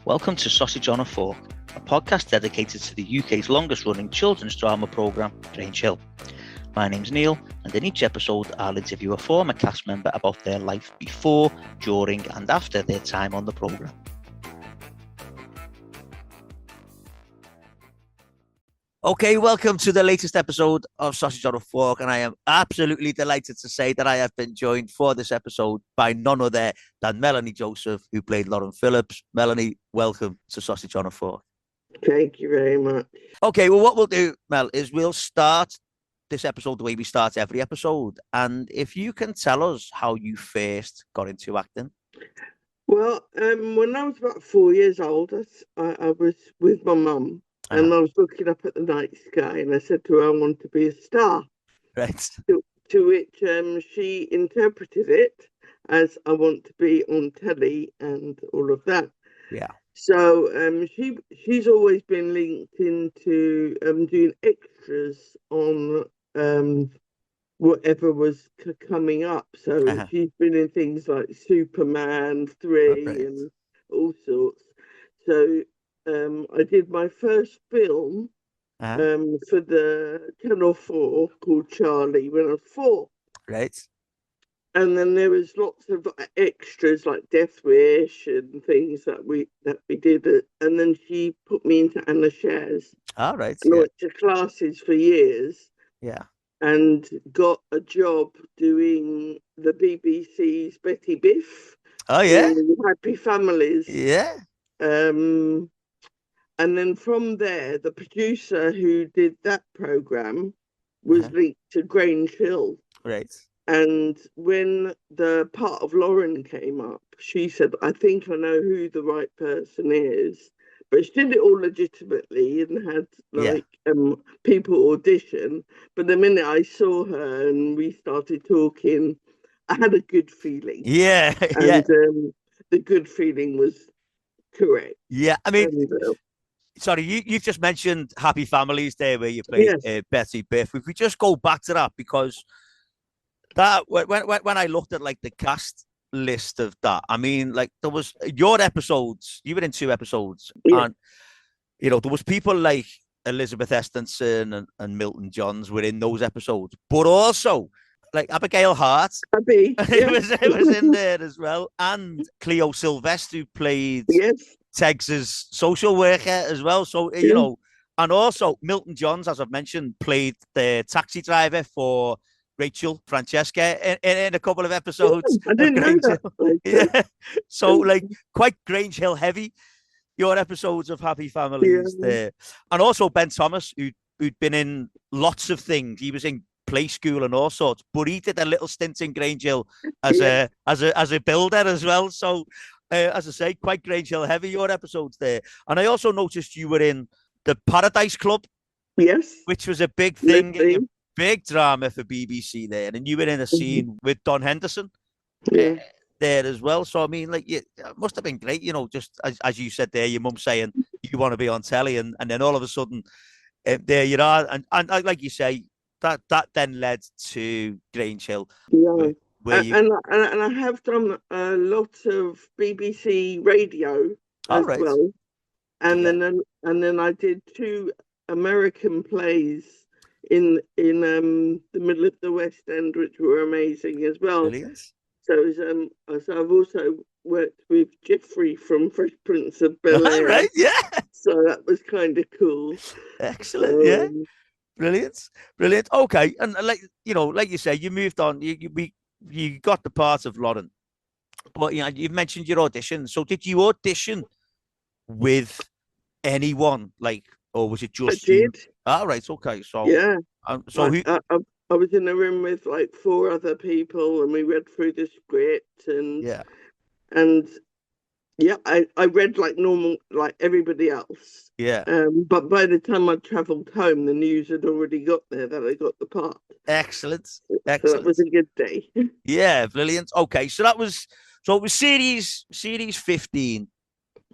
Welcome to Sausage on a Fork, a podcast dedicated to the UK's longest running children's drama programme, Grange Hill. My name's Neil, and in each episode I'll interview a former cast member about their life before, during and after their time on the programme. Okay, welcome to the latest episode of Sausage on a Fork, and I am absolutely delighted to say that I have been joined for this episode by none other than Melanie Joseph, who played Lauren Phillips. Melanie, welcome to Sausage on a Fork. Thank you very much. Okay, well, what we'll do, Mel, is we'll start this episode the way we start every episode, and if you can tell us how you first got into acting. Well, when I was about 4 years old, I was with my mum. And I was looking up at the night sky and I said to her, I want to be a star. Right. To which she interpreted it as I want to be on telly and all of that. Yeah. So she's always been linked into doing extras on whatever was coming up. So she's been in things like Superman 3 and all sorts. So I did my first film for the Channel 4 called Charlie when I was 4. Right. And then there was lots of extras like Death Wish and things that we did. And then she put me into Anna Shares. All right. And I went to classes for years. Yeah. And got a job doing the BBC's Betty Biff. Oh, yeah. Happy Families. Yeah. And then from there, the producer who did that programme was linked to Grange Hill. Right. And when the part of Lauren came up, she said, I think I know who the right person is. But she did it all legitimately and had people audition. But the minute I saw her and we started talking, I had a good feeling. Yeah. And the good feeling was correct. Yeah. I mean... Sorry, you've just mentioned Happy Families there where you played Betty Biff. If we just go back to that, because that when I looked at like the cast list of that, I mean, like there was your episodes, you were in 2 episodes, and you know, there was people like Elizabeth Estenson and Milton Johns were in those episodes, but also like Abigail Hart, it was in there as well, and Cleo Sylvester, who played Tegs's social worker as well. So, you know, and also Milton Johns, as I've mentioned, played the taxi driver for Rachel Francesca in a couple of episodes. I didn't know that. Yeah. So, like, quite Grange Hill heavy, your episodes of Happy Families there. And also Ben Thomas, who'd been in lots of things. He was in Play School and all sorts, but he did a little stint in Grange Hill as a builder as well. So, as I say, quite Grange Hill heavy, your episodes there. And I also noticed you were in the Paradise Club. Yes. Which was a big thing, a big drama for BBC there. And you were in a scene with Don Henderson there as well. So, I mean, like, it must have been great, you know, just as you said there, your mum saying you want to be on telly. And then all of a sudden, there you are. And like you say, that then led to Grange Hill. Yeah. And I have done a lot of BBC radio as well, and then I did 2 American plays in the middle of the West End, which were amazing as well. Brilliant. So I've also worked with Jeffrey from Fresh Prince of Bel-Air. Right, yeah. So that was kind of cool. Excellent, yeah. Brilliant. Okay, and like you say, you moved on. You got the part of Lauren, but you know, you've mentioned your audition. So did you audition with anyone, like, or was it just you? Right, okay. So yeah, I was in a room with like 4 other people, and we read through the script, and I read like normal, like everybody else. Yeah. But by the time I travelled home, the news had already got there that I got the part. Excellent. So that was a good day. Yeah, brilliant. Okay, so it was series 15.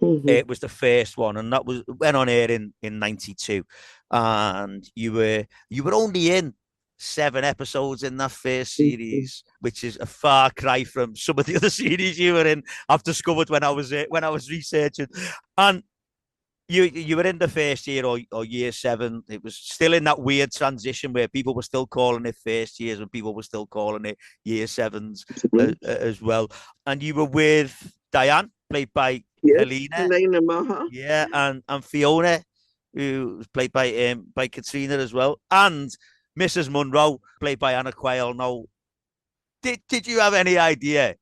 It was the first one, and that went on air in 92. And you were only in 7 episodes in that first series, which is a far cry from some of the other series you were in. I've discovered when I was researching, and you were in the first year or year 7. It was still in that weird transition where people were still calling it first years and people were still calling it year 7s as well. And you were with Diane, played by Helena Maha. Yeah, and Fiona, who was played by Katrina as well, and Mrs. Munro, played by Anna Quayle. Now, did you have any idea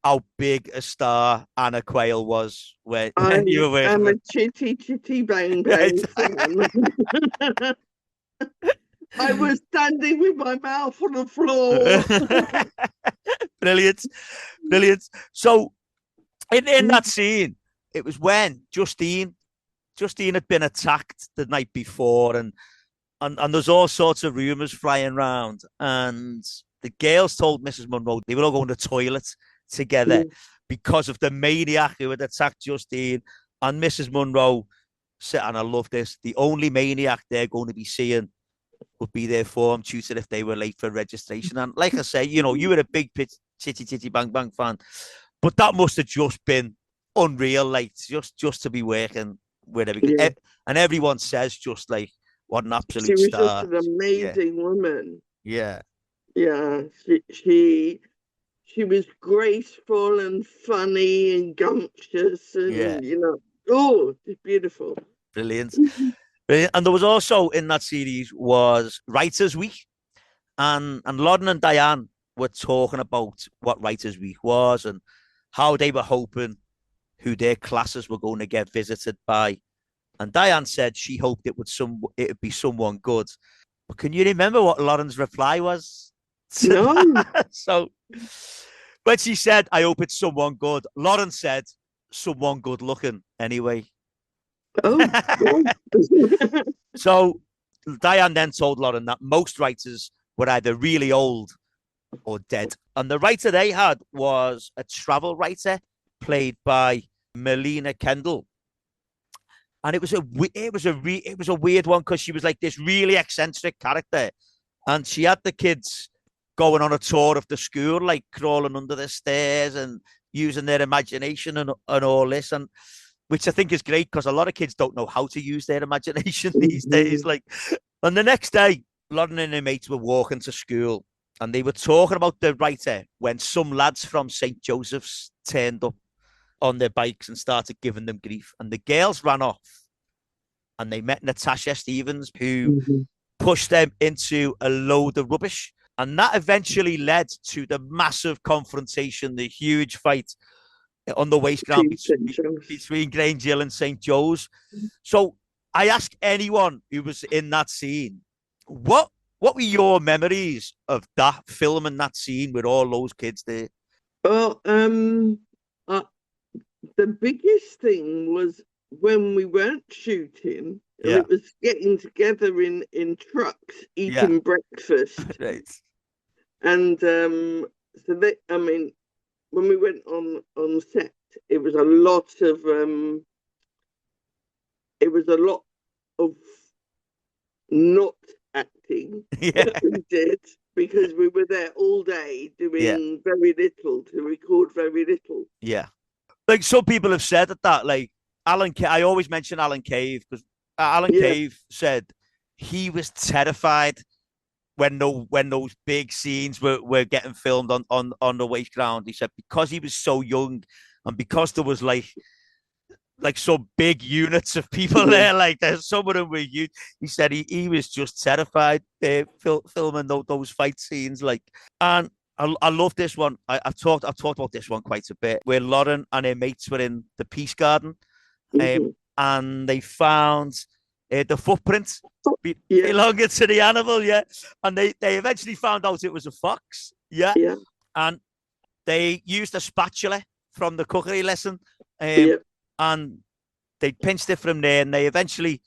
how big a star Anna Quayle was when you were working? I'm a chitty bang bang fan. I was standing with my mouth on the floor. Brilliant. So in that scene, it was when Justine had been attacked the night before, and there's all sorts of rumors flying around, and the girls told Mrs. Munro they were all going to the toilet together because of the maniac who had attacked Justine. And Mrs. Munro said, and I love this, the only maniac they're going to be seeing would be their form tutor if they were late for registration. And like I say, you were a big Chitty Bang Bang fan, but that must have just been unreal, like just to be working with everything. Yeah. And everyone says just like, what an absolute star. She was just an amazing woman. Yeah. Yeah. She was graceful and funny and gumptious and, it's beautiful. Brilliant. And there was also in that series was Writers' Week, and Lauren and Diane were talking about what Writers' Week was and how they were hoping who their classes were going to get visited by. And Diane said she hoped it would be someone good. But can you remember what Lauren's reply was? No. So when she said, "I hope it's someone good," Lauren said, "Someone good looking anyway." Oh. So Diane then told Lauren that most writers were either really old or dead. And the writer they had was a travel writer played by Melina Kendall. And it was a weird one because she was like this really eccentric character. And she had the kids going on a tour of the school, like crawling under the stairs and using their imagination and all this. And which I think is great because a lot of kids don't know how to use their imagination these days. Like, and the next day, Lauren and her mates were walking to school and they were talking about the writer when some lads from St. Joseph's turned up on their bikes and started giving them grief. And the girls ran off and they met Natasha Stevens, who pushed them into a load of rubbish. And that eventually led to the massive confrontation, the huge fight on the waste ground between Grange Hill and St. Joe's. So I ask anyone who was in that scene, what were your memories of that film and that scene with all those kids there? Well, the biggest thing was when we weren't shooting, and it was getting together in trucks, eating breakfast. Right. And when we went on set, it was a lot of not acting that we did because we were there all day doing very little to record very little. Yeah. Like some people have said that like I always mention Alan Cave because Alan Cave said he was terrified when those big scenes were getting filmed on the waste ground. He said because he was so young and because there was like some big units of people there, like there's some of them were huge. He said he was just terrified filming those fight scenes. Like, and I love this one. I've talked about this one quite a bit, where Lauren and her mates were in the Peace Garden, and they found the footprint belonging to the animal, and they eventually found out it was a fox, and they used a spatula from the cookery lesson, and they pinched it from there, and they eventually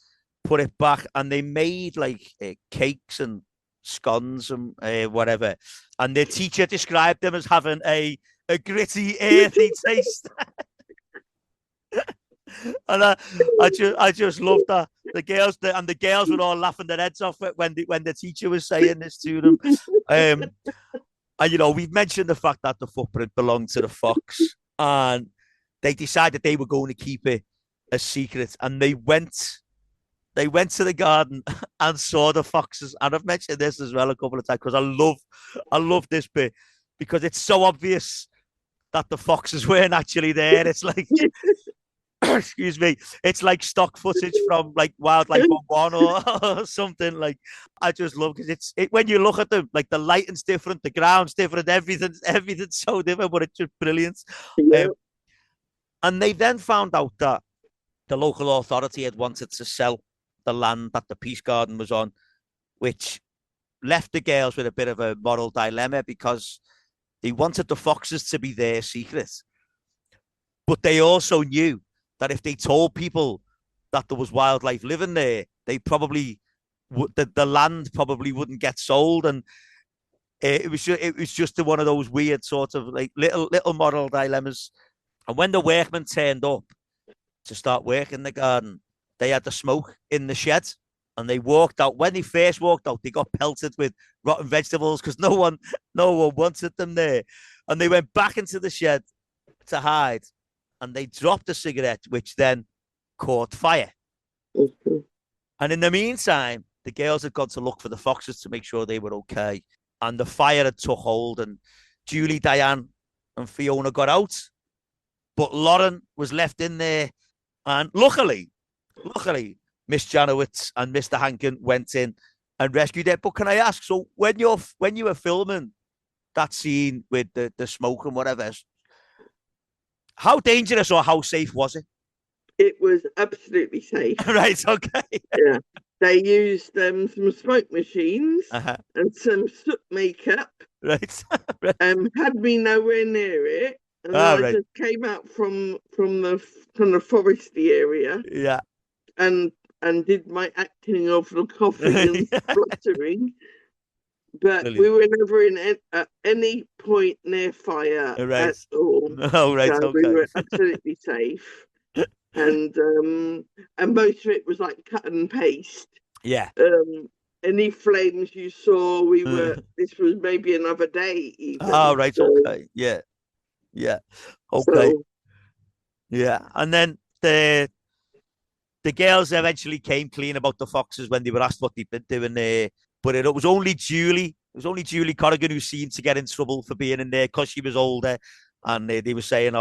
put it back, and they made like cakes and scones and whatever, and the teacher described them as having a gritty, earthy taste. And I just love that. the girls were all laughing their heads off it when the teacher was saying this to them. And we've mentioned the fact that the footprint belonged to the fox, and they decided they were going to keep it a secret, and they went to the garden and saw the foxes. And I've mentioned this as well a couple of times because I love this bit because it's so obvious that the foxes weren't actually there. It's like, excuse me, it's like stock footage from like Wildlife on One or something. Like, I just love because when you look at them, like the lighting's different, the ground's different, everything's so different, but it's just brilliant. Yeah. And they then found out that the local authority had wanted to sell the land that the Peace Garden was on, which left the girls with a bit of a moral dilemma because they wanted the foxes to be their secret. But they also knew that if they told people that there was wildlife living there, they probably the land probably wouldn't get sold. And it was just one of those weird sort of like little moral dilemmas. And when the workmen turned up to start working the garden, they had the smoke in the shed, and they walked out. When they first walked out, they got pelted with rotten vegetables because no one wanted them there. And they went back into the shed to hide, and they dropped a cigarette, which then caught fire. Mm-hmm. And in the meantime, the girls had gone to look for the foxes to make sure they were okay. And the fire had took hold, and Julie, Diane, and Fiona got out. But Lauren was left in there. And luckily, Miss Janowitz and Mr. Hankin went in and rescued it. But can I ask, so when you were filming that scene with the smoke and whatever, how dangerous or how safe was it? It was absolutely safe. Right, okay. Yeah. They used some smoke machines and some soot makeup. Right. Had me nowhere near it. And I just came out from the kind of foresty area. Yeah. And did my acting of the coughing and spluttering. But Brilliant. we were never at any point near fire at all. Oh, right, so we were absolutely safe. And most of it was like cut and paste. Yeah. Any flames you saw, this was maybe another day even. Oh, right, so, okay. Yeah. Yeah. Okay. So, yeah. And then the girls eventually came clean about the foxes when they were asked what they'd been doing there. But it was only Julie. It was only Julie Corrigan who seemed to get in trouble for being in there because she was older. And they were saying,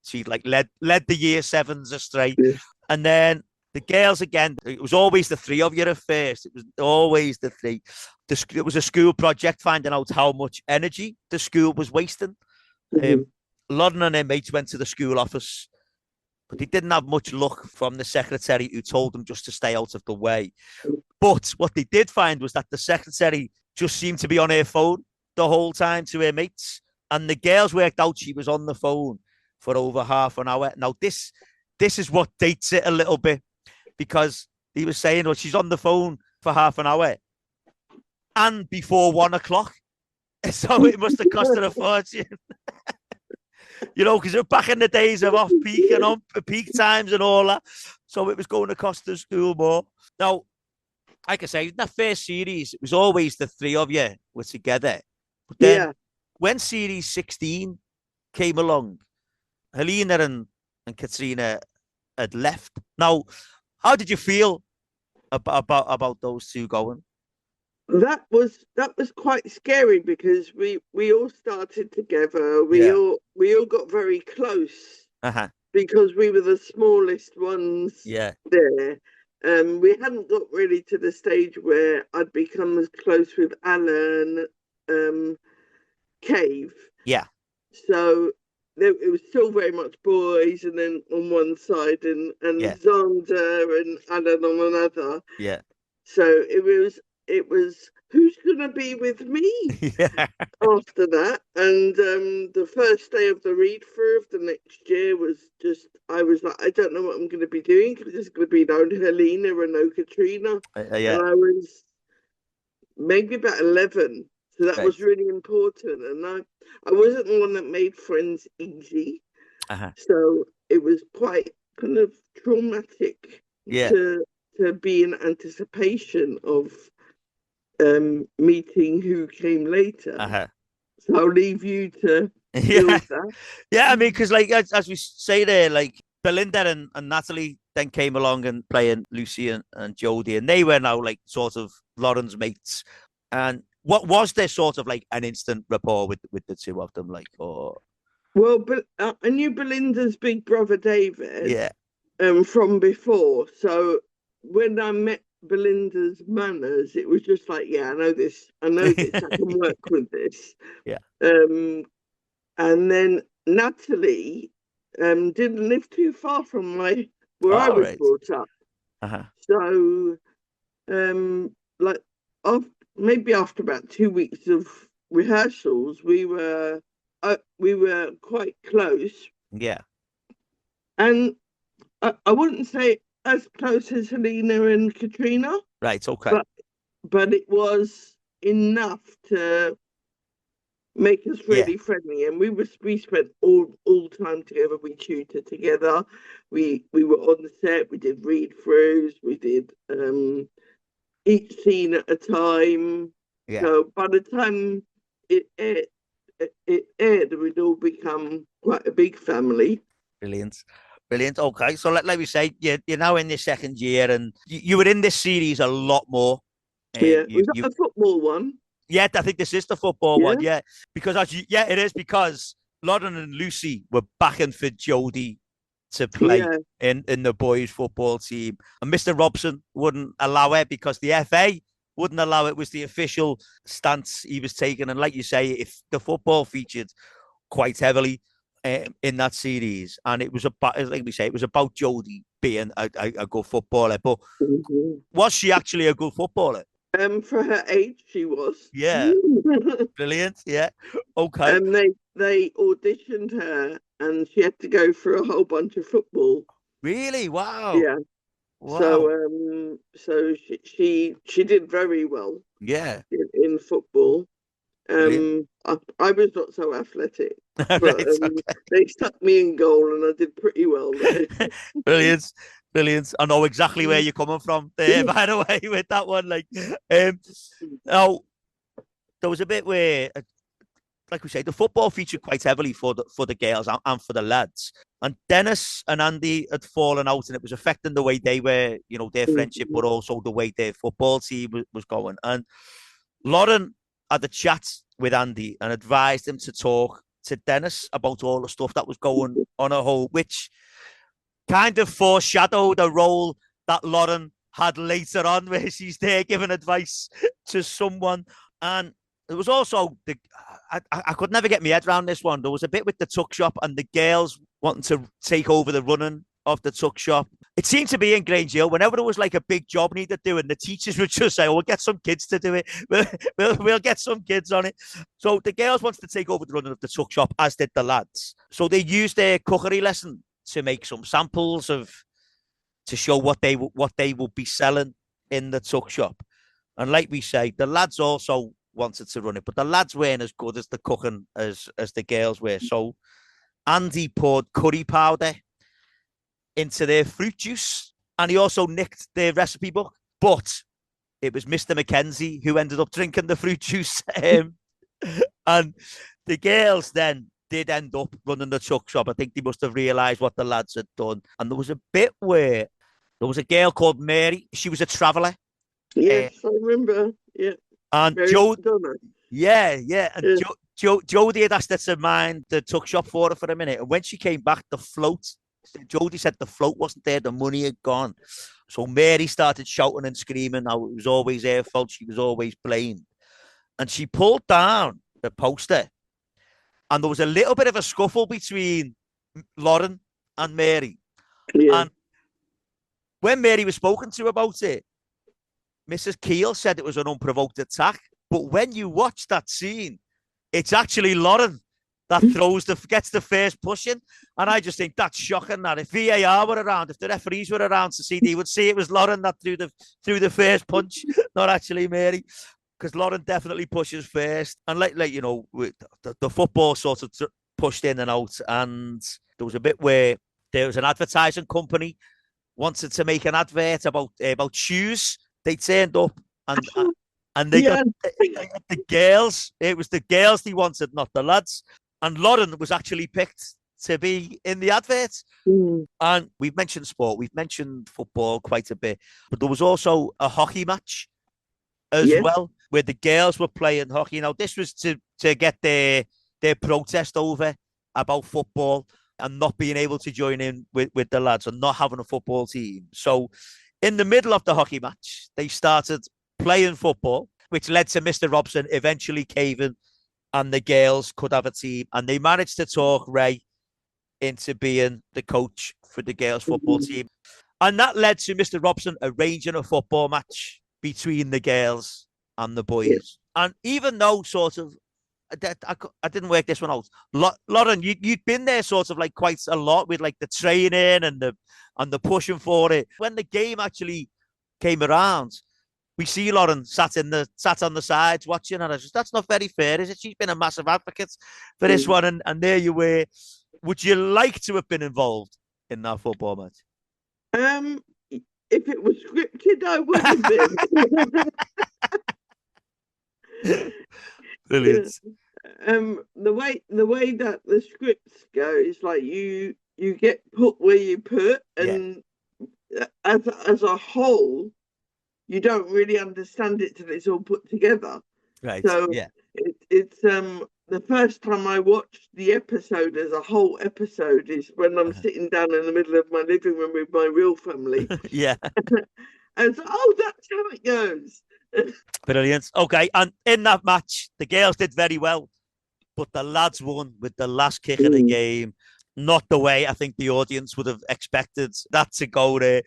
she like led the year sevens astray. Yeah. And then the girls again, it was always the three of you at first. It was always the three. It was a school project finding out how much energy the school was wasting. Mm-hmm. Lauren and her mates went to the school office, but they didn't have much luck from the secretary who told them just to stay out of the way. But what they did find was that the secretary just seemed to be on her phone the whole time to her mates. And the girls worked out she was on the phone for over half an hour. Now, this is what dates it a little bit because he was saying, well, she's on the phone for half an hour and before 1 o'clock. So it must have cost her a fortune. Because back in the days of off-peak and on-peak times and all that. So it was going to cost the school more. Now, like I say, in that first series, it was always the three of you were together. But then when series 16 came along, Helena and Katrina had left. Now, how did you feel about those two going? That was quite scary because we all started together. We all got very close because we were the smallest ones there. We hadn't got really to the stage where I'd become as close with Alan, Cave. Yeah. So it was still very much boys, and then on one side, and Zonda and Alan on another. Yeah. So it was who's gonna be with me after that. And the first day of the read through of the next year I was like, I don't know what I'm gonna be doing because it's gonna be no Helena and no Katrina. And I was maybe about 11. So that was really important. And I wasn't the one that made friends easy. So it was quite kind of traumatic to be in anticipation of meeting who came later. So I'll leave you to deal with that. Yeah, I mean, because like as we say there, like Belinda and Natalie then came along and playing Lucy and Jodie, and they were now like sort of Lauren's mates. And what was there sort of like an instant rapport with the two of them, like, or? Well, but I knew Belinda's big brother David, Yeah, from before. So when I met Belinda's manners, it was just like, yeah, I know this, I can work with this. Yeah. And then Natalie didn't live too far from where I was brought up. So like maybe after about 2 weeks of rehearsals, we were quite close. Yeah. And I wouldn't say as close as Helena and Katrina. Right, okay. But it was enough to make us really friendly. And we spent all time together. We tutored together. We were on the set. We did read throughs. We did each scene at a time. Yeah. So by the time it aired, we'd all become quite a big family. Brilliant. Okay, so like we say, you're now in this second year, and you were in this series a lot more. Was that the football one? Yeah, I think this is the football one. Yeah, because it is, because Lauren and Lucy were backing for Jodie to play in the boys' football team, and Mr. Robson wouldn't allow it because the FA wouldn't allow it. Was the official stance he was taking. And like you say, if the football featured quite heavily in that series, and it was about, like we say, it was about Jodie being a good footballer. But was she actually a good footballer? For her age, she was. Yeah. Brilliant. Yeah. Okay. And they auditioned her, and she had to go through a whole bunch of football. Really? Wow. Yeah. Wow. So she did very well. Yeah. In football. I was not so athletic, but they stuck me in goal, and I did pretty well there. Brilliant. I know exactly where you're coming from there, by the way, with that one. Like, now there was a bit where, like we say, the football featured quite heavily for the girls and for the lads. And Dennis and Andy had fallen out, and it was affecting the way they were, their friendship, but also the way their football team was going. And Lauren had a chat with Andy and advised him to talk to Dennis about all the stuff that was going on at home, which kind of foreshadowed a role that Lauren had later on, where she's there giving advice to someone. And there was also I could never get my head around this one. There was a bit with the tuck shop and the girls wanting to take over the running of the tuck shop. It seemed to be in Grange Hill, whenever there was like a big job needed doing, the teachers would just say, we'll get some kids to do it. We'll get some kids on it. So the girls wanted to take over the running of the tuck shop, as did the lads. So they used their cookery lesson to make some samples to show what they would be selling in the tuck shop. And like we say, the lads also wanted to run it, but the lads weren't as good as the cooking as the girls were. So Andy poured curry powder into their fruit juice, and he also nicked their recipe book. But it was Mr. Mackenzie who ended up drinking the fruit juice. And the girls then did end up running the tuck shop. I think they must have realised what the lads had done. And there was a bit where there was a girl called Mary. She was a traveller. Yes, I remember. Yeah. And Jodie, And Jodie had asked her to mind the tuck shop for her for a minute. And when she came back, the float, Jodie said the float wasn't there, the money had gone. So Mary started shouting and screaming how it was always her fault, she was always blamed. And she pulled down the poster, and there was a little bit of a scuffle between Lauren and Mary. Yeah. And when Mary was spoken to about it, Mrs. Keel said it was an unprovoked attack. But when you watch that scene, it's actually Lauren that gets the first push in. And I just think that's shocking that if VAR were around, if the referees were around to see, they would see it was Lauren that threw the first punch, not actually Mary. Because Lauren definitely pushes first. And like the football sort of pushed in and out. And there was a bit where there was an advertising company wanted to make an advert about shoes. They turned up and they got the girls. It was the girls they wanted, not the lads. And Lauren was actually picked to be in the advert. And we've mentioned sport, we've mentioned football quite a bit, but there was also a hockey match as well, where the girls were playing hockey. Now, this was to get their protest over about football and not being able to join in with the lads and not having a football team. So in the middle of the hockey match, they started playing football, which led to Mr. Robson eventually caving and the girls could have a team. And they managed to talk Ray into being the coach for the girls' football team. And that led to Mr. Robson arranging a football match between the girls and the boys. And even though sort of, I didn't work this one out. Lauren, you'd been there sort of like quite a lot with like the training and the pushing for it. When the game actually came around, we see Lauren sat on the sides watching, and I just, that's not very fair, is it? She's been a massive advocate for this one, and there you were. Would you like to have been involved in that football match? If it was scripted, I would have been. Brilliant. The way that the scripts go is like you get put where you put, and as a whole, you don't really understand it till it's all put together. Right. So it's the first time I watched the episode as a whole episode is when I'm sitting down in the middle of my living room with my real family. And so, that's how it goes. Brilliant. Okay, and in that match, the girls did very well, but the lads won with the last kick of the game. Not the way I think the audience would have expected that to go there.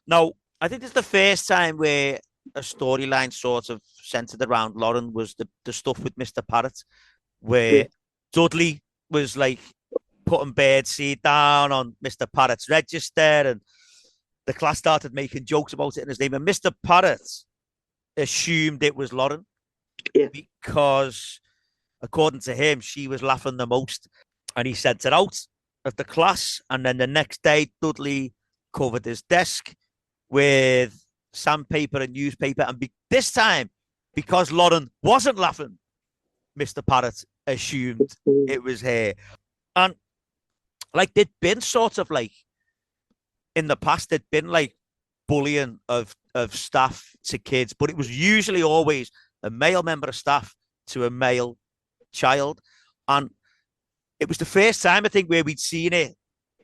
Now, I think this is the first time where a storyline sort of centered around Lauren was the stuff with Mr. Parrott, where Dudley was like putting birdseed down on Mr. Parrott's register, and the class started making jokes about it in his name. And Mr. Parrott assumed it was Lauren because, according to him, she was laughing the most. And he sent her out of the class. And then the next day, Dudley covered his desk with sandpaper and newspaper. And this time, because Lauren wasn't laughing, Mr. Parrott assumed it was her. And like, there'd been sort of like, in the past, there'd been like bullying of staff to kids, but it was usually always a male member of staff to a male child. And it was the first time, I think, where we'd seen it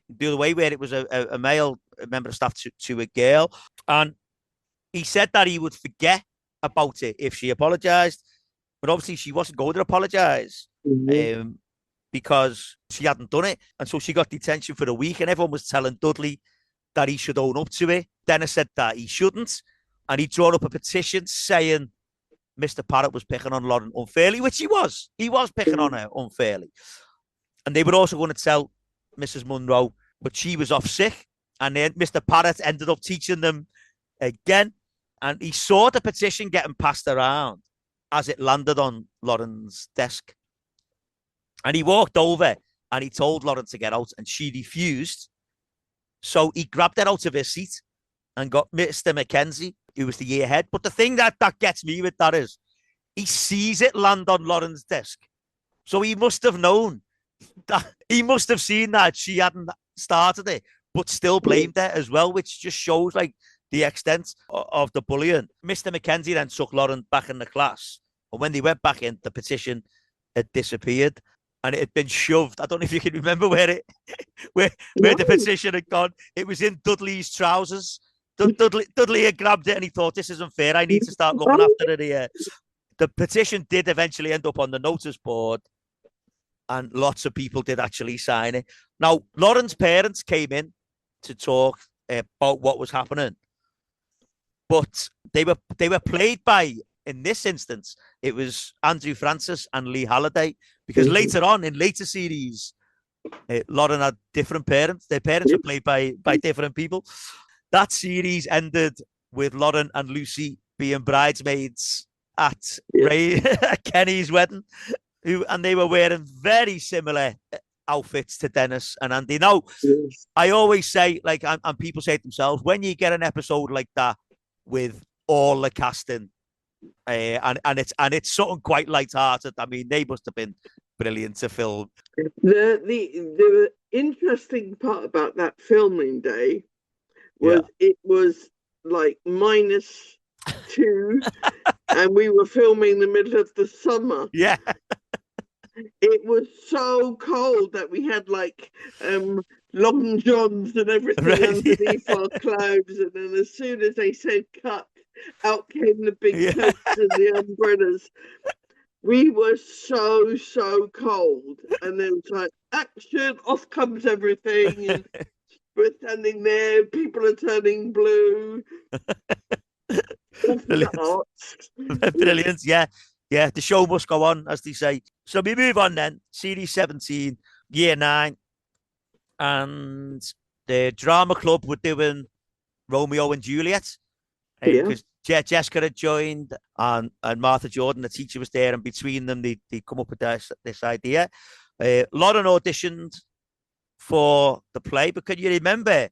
the other way, where it was a male member of staff to a girl. And he said that he would forget about it if she apologized, but obviously she wasn't going to apologize because she hadn't done it. And so she got detention for a week, and everyone was telling Dudley that he should own up to it. Dennis said that he shouldn't, and he drawn up a petition saying Mr. Parrott was picking on Lauren unfairly, which he was. He was picking on her unfairly. And they were also going to tell Mrs. Munro, but she was off sick. And then Mr. Parrott ended up teaching them again. And he saw the petition getting passed around as it landed on Lauren's desk. And he walked over and he told Lauren to get out, and she refused. So he grabbed her out of her seat and got Mr. Mackenzie, who was the year head. But the thing that gets me with that is he sees it land on Lauren's desk. So he must have known that, he must have seen that she hadn't started it, but still blamed her as well, which just shows like the extent of the bullying. Mr. Mackenzie then took Lauren back in the class. And when they went back in, the petition had disappeared and it had been shoved. I don't know if you can remember where the petition had gone. It was in Dudley's trousers. Dudley had grabbed it and he thought, this isn't fair. I need to start looking after it here. The petition did eventually end up on the notice board, and lots of people did actually sign it. Now, Lauren's parents came in to talk about what was happening, but they were played by, in this instance, it was Andrew Francis and Lee Halliday, because later on in later series, Lauren had different parents. Their parents were played by different people. That series ended with Lauren and Lucy being bridesmaids at Kenny's wedding, and they were wearing very similar outfits to Dennis and Andy. Now, Yes. I always say, like, and people say to themselves, when you get an episode like that with all the casting, and it's something quite light-hearted. I mean, they must have been brilliant to film. The interesting part about that filming day was it was like -2, and we were filming in the middle of the summer. Yeah. It was so cold that we had like long johns and everything underneath our clothes, and then as soon as they said cut, out came the big coats and the umbrellas. We were so cold, and then it's like action, off comes everything, and we're standing there, people are turning blue. Brilliant. Brilliant, yeah. Yeah, the show must go on, as they say. So we move on then. Series 17, year 9. And the drama club were doing Romeo and Juliet. Because Jessica had joined, and Martha Jordan, the teacher, was there, and between them, they come up with this idea. Lauren auditioned for the play, but can you remember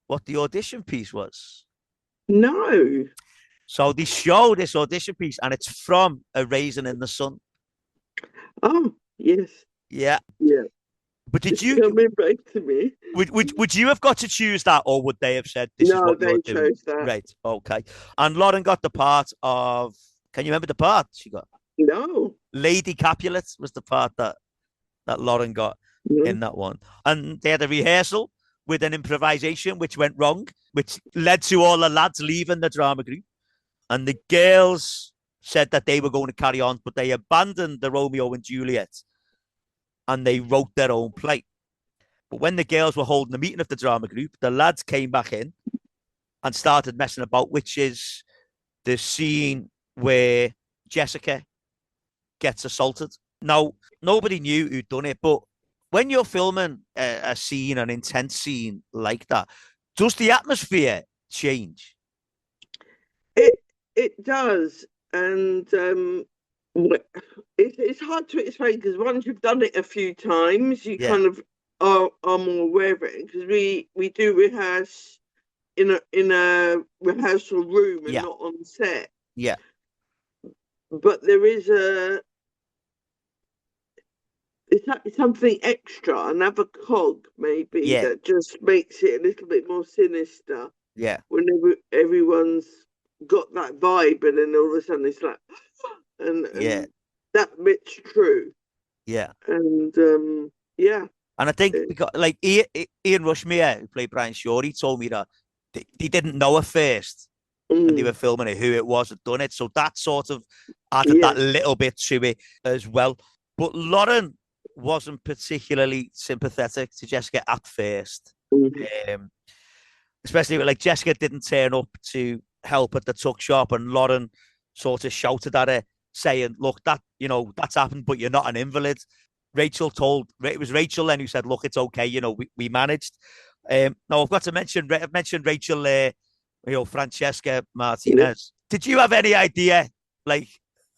what the audition piece was? No. So they show this audition piece, and it's from A Raisin in the Sun. Oh, yes. Yeah. Yeah. But did you coming back to me? Would you have got to choose that, or would they have said this is what you're doing? No, they chose that. Right. Okay. And Lauren got the part of. Can you remember the part she got? No. Lady Capulet was the part that Lauren got in that one, and they had a rehearsal with an improvisation which went wrong, which led to all the lads leaving the drama group, and the girls said that they were going to carry on, but they abandoned the Romeo and Juliet, and they wrote their own play. But when the girls were holding the meeting of the drama group, the lads came back in and started messing about, which is the scene where Jessica gets assaulted. Now, nobody knew who'd done it, but when you're filming a scene, an intense scene like that, does the atmosphere change? It does, and it's hard to explain, because once you've done it a few times, you kind of are more aware of it, because we do rehearse in a rehearsal room and not on set. Yeah. But there is it's something extra, another cog maybe, that just makes it a little bit more sinister. Yeah. Whenever everyone's got that vibe, and then all of a sudden it's like, and that bit's true. Yeah. And And I think because, like, Ian Rushmere, who played Brian Shaw, he told me that they didn't know at first, and they were filming it, who it was that done it. So that sort of added that little bit to it as well. But Lauren wasn't particularly sympathetic to Jessica at first. Especially like Jessica didn't turn up to help at the tuck shop, and Lauren sort of shouted at her, saying, "Look, that's happened, but you're not an invalid." It was Rachel then who said, "Look, it's okay, we managed." Now I've got to mention Rachel, Francesca Martinez. Did you have any idea, like,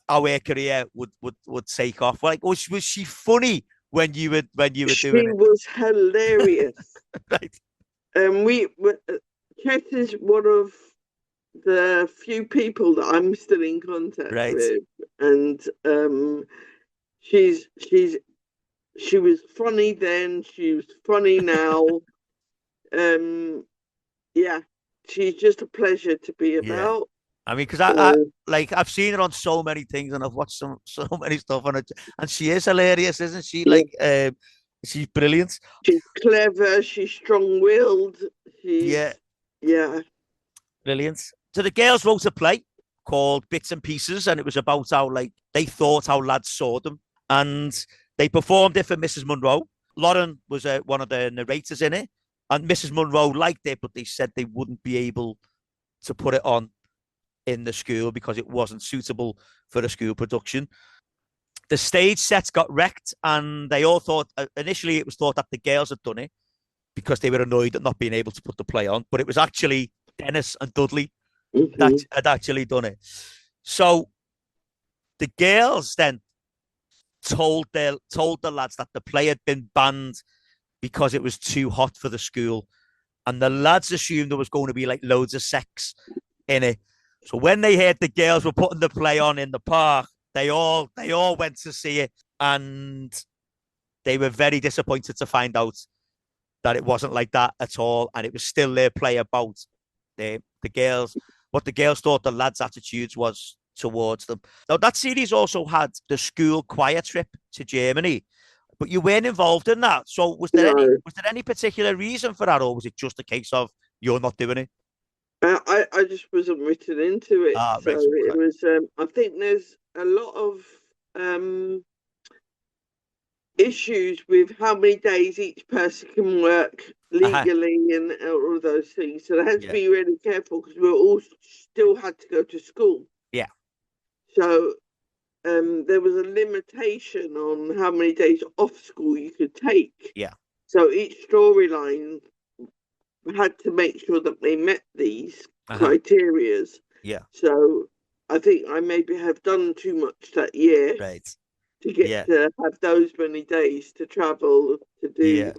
how her career would take off? Like, was she funny when you were doing it? She was hilarious. Right. Chess is one of the few people that I'm still in contact with, and she was funny then, she was funny now. She's just a pleasure to be about. I mean, because I've seen her on so many things, and I've watched so many stuff on it, and she is hilarious, isn't she? Like, she's brilliant. She's clever. She's strong-willed. Brilliant. So the girls wrote a play called Bits and Pieces, and it was about how, like, they thought how lads saw them, and they performed it for Mrs. Munro. Lauren was one of the narrators in it, and Mrs. Munro liked it, but they said they wouldn't be able to put it on in the school because it wasn't suitable for a school production. The stage sets got wrecked, and they all thought, initially it was thought that the girls had done it because they were annoyed at not being able to put the play on, but it was actually Dennis and Dudley that had actually done it. So the girls then told the lads that the play had been banned because it was too hot for the school, and the lads assumed there was going to be like loads of sex in it. So when they heard the girls were putting the play on in the park, they all went to see it, and they were very disappointed to find out that it wasn't like that at all, and it was still their play about the girls. What the girls thought the lads' attitudes was towards them. Now, that series also had the school choir trip to Germany, but you weren't involved in that. So was there any particular reason for that, or was it just a case of you're not doing it? I just wasn't written into it. Right, so okay. It was, I think there's a lot of issues with how many days each person can work legally and all of those things. So they had to be really careful because we all still had to go to school. Yeah. So there was a limitation on how many days off school you could take. Yeah. So each storyline had to make sure that they met these criterias. Yeah. So I think I maybe have done too much that year. Right. To get to have those many days to travel to do.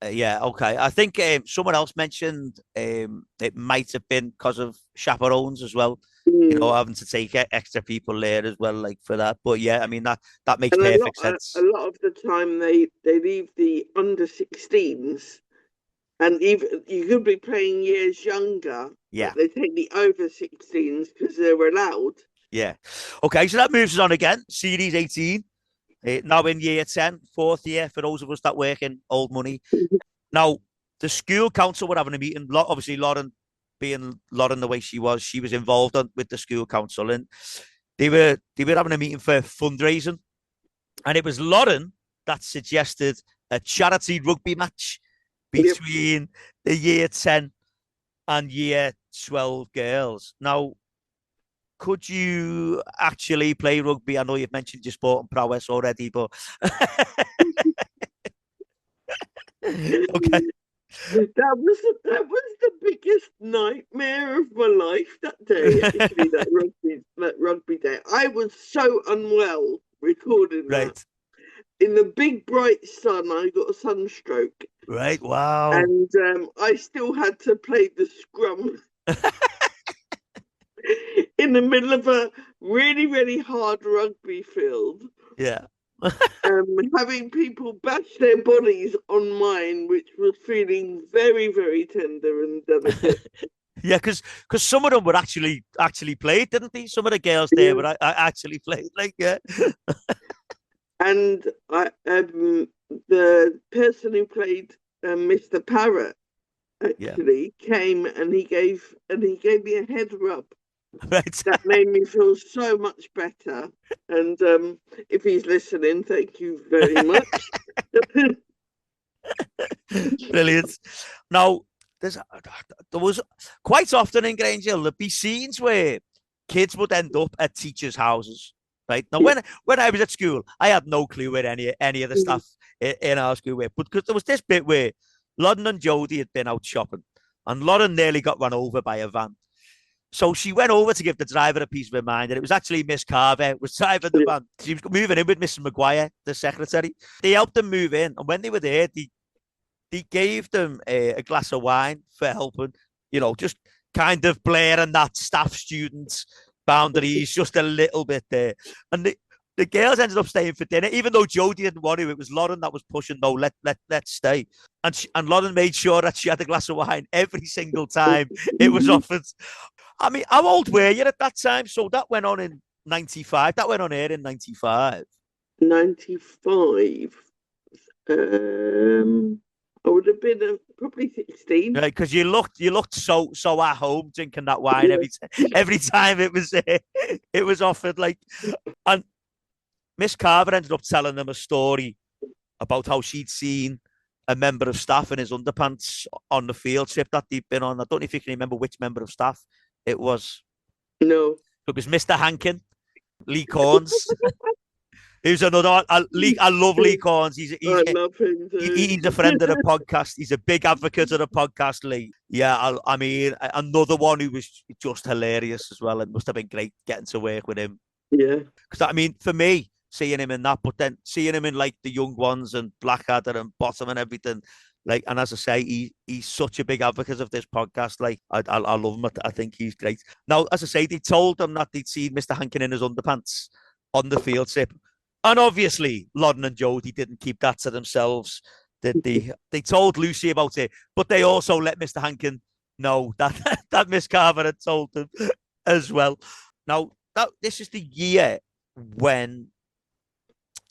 Okay. I think someone else mentioned it might have been because of chaperones as well. You know, having to take extra people there as well, like for that. But yeah, I mean that makes perfect sense. A lot of the time they leave the under 16s, and even you could be playing years younger. Yeah, they take the over 16s because they're allowed. Yeah. Okay, so that moves us on again. Series 18. Now in year 10, fourth year for those of us that work in old money. Now, the school council were having a meeting. Obviously, Lauren, being Lauren the way she was involved with the school council, and they were having a meeting for fundraising. And it was Lauren that suggested a charity rugby match between the year 10 and year 12 girls. Now, could you actually play rugby? I know you've mentioned your sport and prowess already, but okay. That was the biggest nightmare of my life that day. Actually, that rugby day. I was so unwell recording that. In the big bright sun, I got a sunstroke. Right, wow. And I still had to play the scrum. In the middle of a really, really hard rugby field. Yeah. Having people bash their bodies on mine, which was feeling very, very tender and delicate. Yeah, because some of them were actually played, didn't they? Some of the girls there were actually played, like, yeah. And the person who played Mr. Parrot actually came and he gave me a head rub. Right. That made me feel so much better. And if he's listening, thank you very much. Brilliant. Now, there was quite often in Grange Hill, there'd be scenes where kids would end up at teachers' houses. Right. Now, when I was at school, I had no clue where any of the stuff in our school were. But because there was this bit where Lauren and Jodie had been out shopping, and Lauren nearly got run over by a van. So she went over to give the driver a piece of her mind, and it was actually Miss Carver was driving the van. She was moving in with Mrs. Maguire, the secretary. They helped them move in, and when they were there, they gave them a glass of wine for helping, you know, just kind of blaring that staff students boundaries just a little bit there. And the girls ended up staying for dinner, even though Jodie didn't want to. It was Lauren that was pushing, no, let's stay. And Lauren made sure that she had a glass of wine every single time it was offered. I mean, how old were you at that time? So that went on in 95. That went on air in 95. 95. I would have been probably 16. Right, because you looked so at home drinking that wine every time it was offered. Like, and Miss Carver ended up telling them a story about how she'd seen a member of staff in his underpants on the field trip that they'd been on. I don't know if you can remember which member of staff it was. No. It was Mr. Hankin, Lee Corns. Who's another? I love Lee Corns. I love him too. He's a friend of the podcast. He's a big advocate of the podcast, Lee. Yeah, I mean, another one who was just hilarious as well. It must have been great getting to work with him. Yeah. Because, I mean, for me, seeing him in that, but then seeing him in like the young ones and Blackadder and Bottom and everything. Like, and as I say, he's such a big advocate of this podcast. Like, I love him. I think he's great. Now, as I say, they told them that they'd seen Mr. Hankin in his underpants on the field trip, and obviously, Lauren and Jodie didn't keep that to themselves. They told Lucy about it, but they also let Mr. Hankin know that Miss Carver had told them as well. Now, this is the year when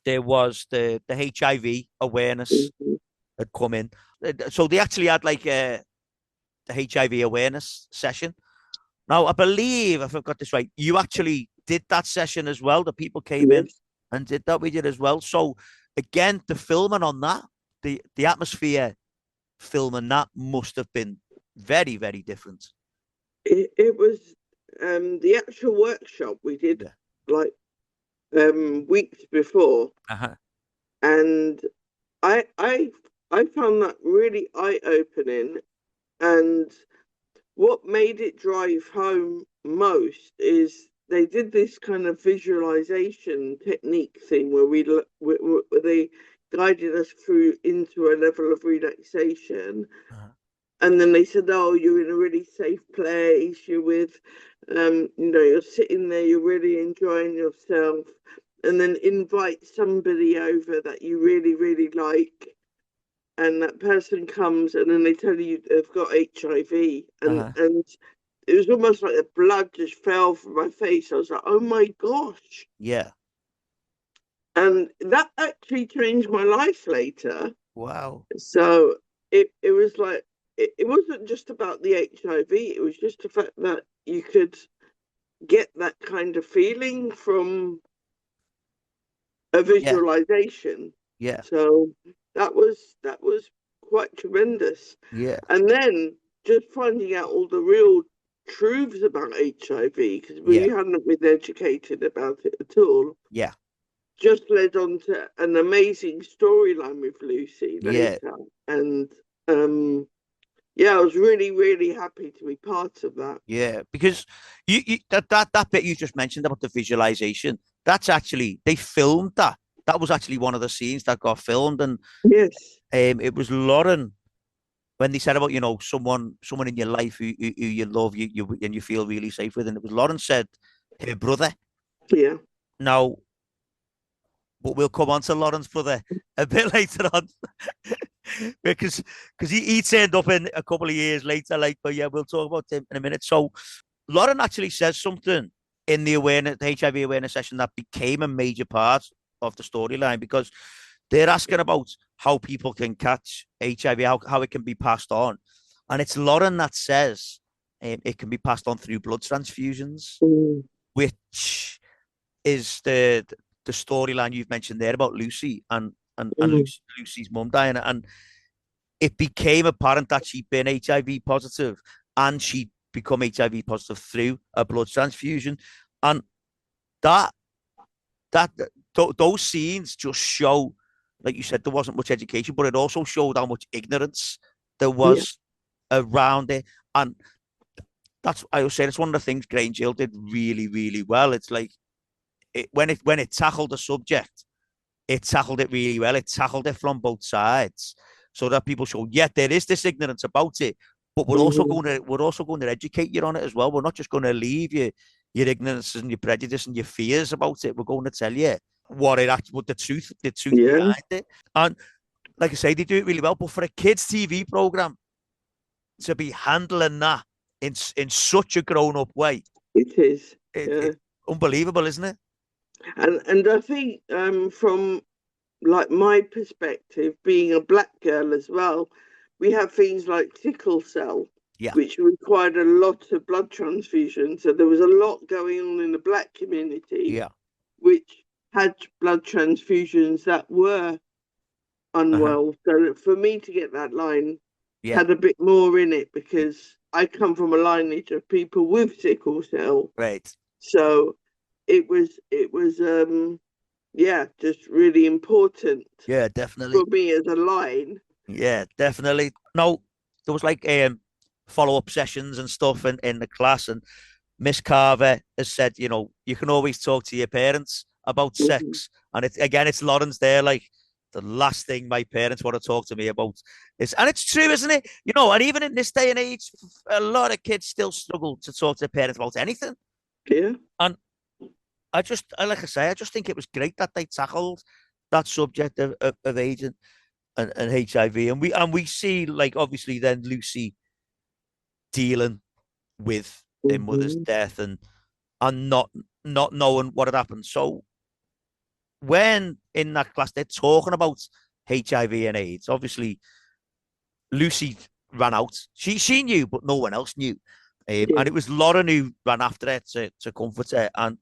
there was the HIV awareness had come in. So they actually had like the HIV awareness session. Now, I believe, if I've got this right, you actually did that session as well. The people came in and did that with you as well. So again, the filming on that, the atmosphere filming that must have been very, very different. It was the actual workshop we did like weeks before, and I found that really eye-opening. And what made it drive home most is they did this kind of visualization technique thing where they guided us through into a level of relaxation. And then they said, oh, you're in a really safe place. You're with, you're sitting there, you're really enjoying yourself. And then invite somebody over that you really, really like. And that person comes and then they tell you they've got HIV. And it was almost like the blood just fell from my face. I was like, oh my gosh. Yeah. And that actually changed my life later. Wow. So it was like, it wasn't just about the HIV. It was just the fact that you could get that kind of feeling from a visualization. Yeah. So that was quite tremendous. Yeah. And then just finding out all the real truths about HIV, because we hadn't been educated about it at all. Yeah. Just led on to an amazing storyline with Lucy later. And I was really, really happy to be part of that. Yeah, because you that bit you just mentioned about the visualization, that's actually, they filmed that. That was actually one of the scenes that got filmed. And it was Lauren, when they said about, someone in your life who you love, you and you feel really safe with, and it was Lauren said her brother. Yeah. Now, but we'll come on to Lauren's brother a bit later on. because he turned up in a couple of years later, but we'll talk about him in a minute. So Lauren actually says something in the HIV awareness session that became a major part of the storyline, because they're asking about how people can catch HIV, how it can be passed on. And it's Lauren that says it can be passed on through blood transfusions, which is the storyline you've mentioned there about Lucy and Lucy's mum dying. And it became apparent that she'd been HIV positive and she'd become HIV positive through a blood transfusion. And those scenes just show, like you said, there wasn't much education, but it also showed how much ignorance there was around it. And I would say it's one of the things Grange Hill did really, really well. It's like when it tackled the subject, it tackled it really well. It tackled it from both sides, so that people show, there is this ignorance about it, but we're also going to educate you on it as well. We're not just going to leave you your ignorance and your prejudice and your fears about it. We're going to tell you what the truth behind it. And like I say, they do it really well. But for a kids' TV program to be handling that in such a grown-up way, it's unbelievable, isn't it? And I think from like my perspective, being a black girl as well, we have things like sickle cell, which required a lot of blood transfusion. So there was a lot going on in the black community, which had blood transfusions that were unwell. So for me to get that line had a bit more in it, because I come from a lineage of people with sickle cell. Right. So it was just really important. Yeah, definitely. For me as a line. Yeah, definitely. No, there was like follow-up sessions and stuff in the class, and Miss Carver has said, you can always talk to your parents about sex, And it's Lauren's there, like, the last thing my parents want to talk to me about is, and it's true, isn't it? And even in this day and age, a lot of kids still struggle to talk to their parents about anything. Yeah. And like I say, I just think it was great that they tackled that subject of AIDS and HIV. And we see, like, obviously then Lucy dealing with her mother's death and not knowing what had happened. So when in that class they're talking about HIV and AIDS, obviously Lucy ran out. She knew, but no one else knew. And it was Lauren who ran after her to comfort her. And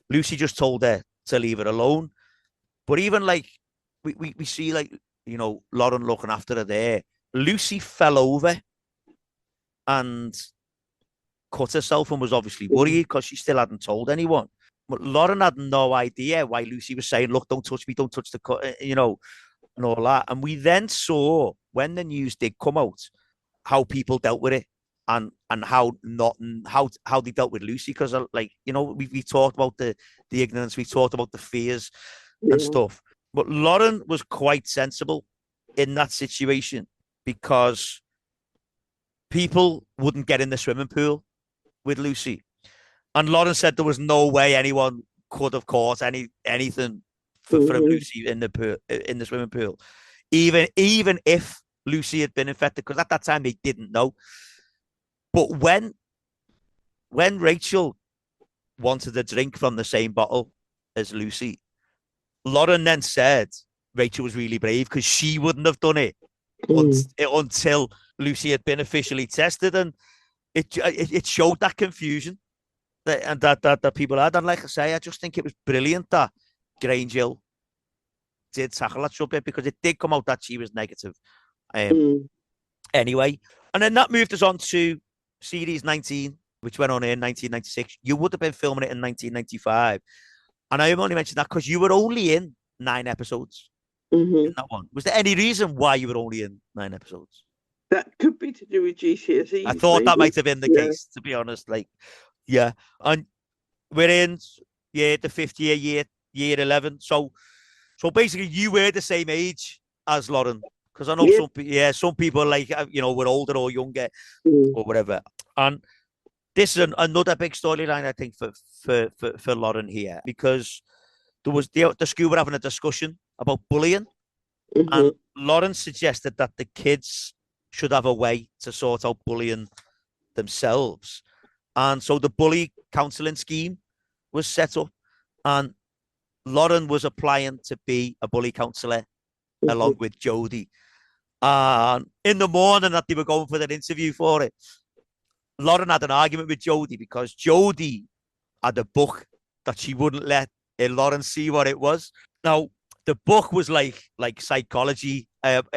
Lucy just told her to leave her alone. But even like we see, like, Lauren looking after her there. Lucy fell over and cut herself and was obviously worried because she still hadn't told anyone. But Lauren had no idea why Lucy was saying, look, don't touch me, don't touch the cut, and all that. And we then saw, when the news did come out, how people dealt with it and how they dealt with Lucy. Because, like, we talked about the ignorance, we talked about the fears and stuff. But Lauren was quite sensible in that situation because people wouldn't get in the swimming pool with Lucy. And Lauren said there was no way anyone could have caught anything from Lucy in the swimming pool, even if Lucy had been infected, because at that time they didn't know. But when Rachel wanted a drink from the same bottle as Lucy, Lauren then said Rachel was really brave because she wouldn't have done it until Lucy had been officially tested, and it showed that confusion that people had. And like I say, I just think it was brilliant that Grange Hill did tackle that subject, because it did come out that she was negative. Anyway, and then that moved us on to Series 19, which went on in 1996. You would have been filming it in 1995. And I only mentioned that because you were only in 9 episodes in that one. Was there any reason why you were only in 9 episodes? That could be to do with GCSE. I thought that might have been the case, to be honest. Like, yeah. And we're in the 5th year 11. So basically you were the same age as Lauren. Because I know some people, like, were older or younger or whatever. And this is another big storyline, I think, for Lauren here, because there was the school were having a discussion about bullying, and Lauren suggested that the kids should have a way to sort out bullying themselves. And so the bully counselling scheme was set up, and Lauren was applying to be a bully counsellor along with Jodie. And in the morning that they were going for that interview for it, Lauren had an argument with Jodie because Jodie had a book that she wouldn't let Lauren see what it was. Now, the book was like psychology. About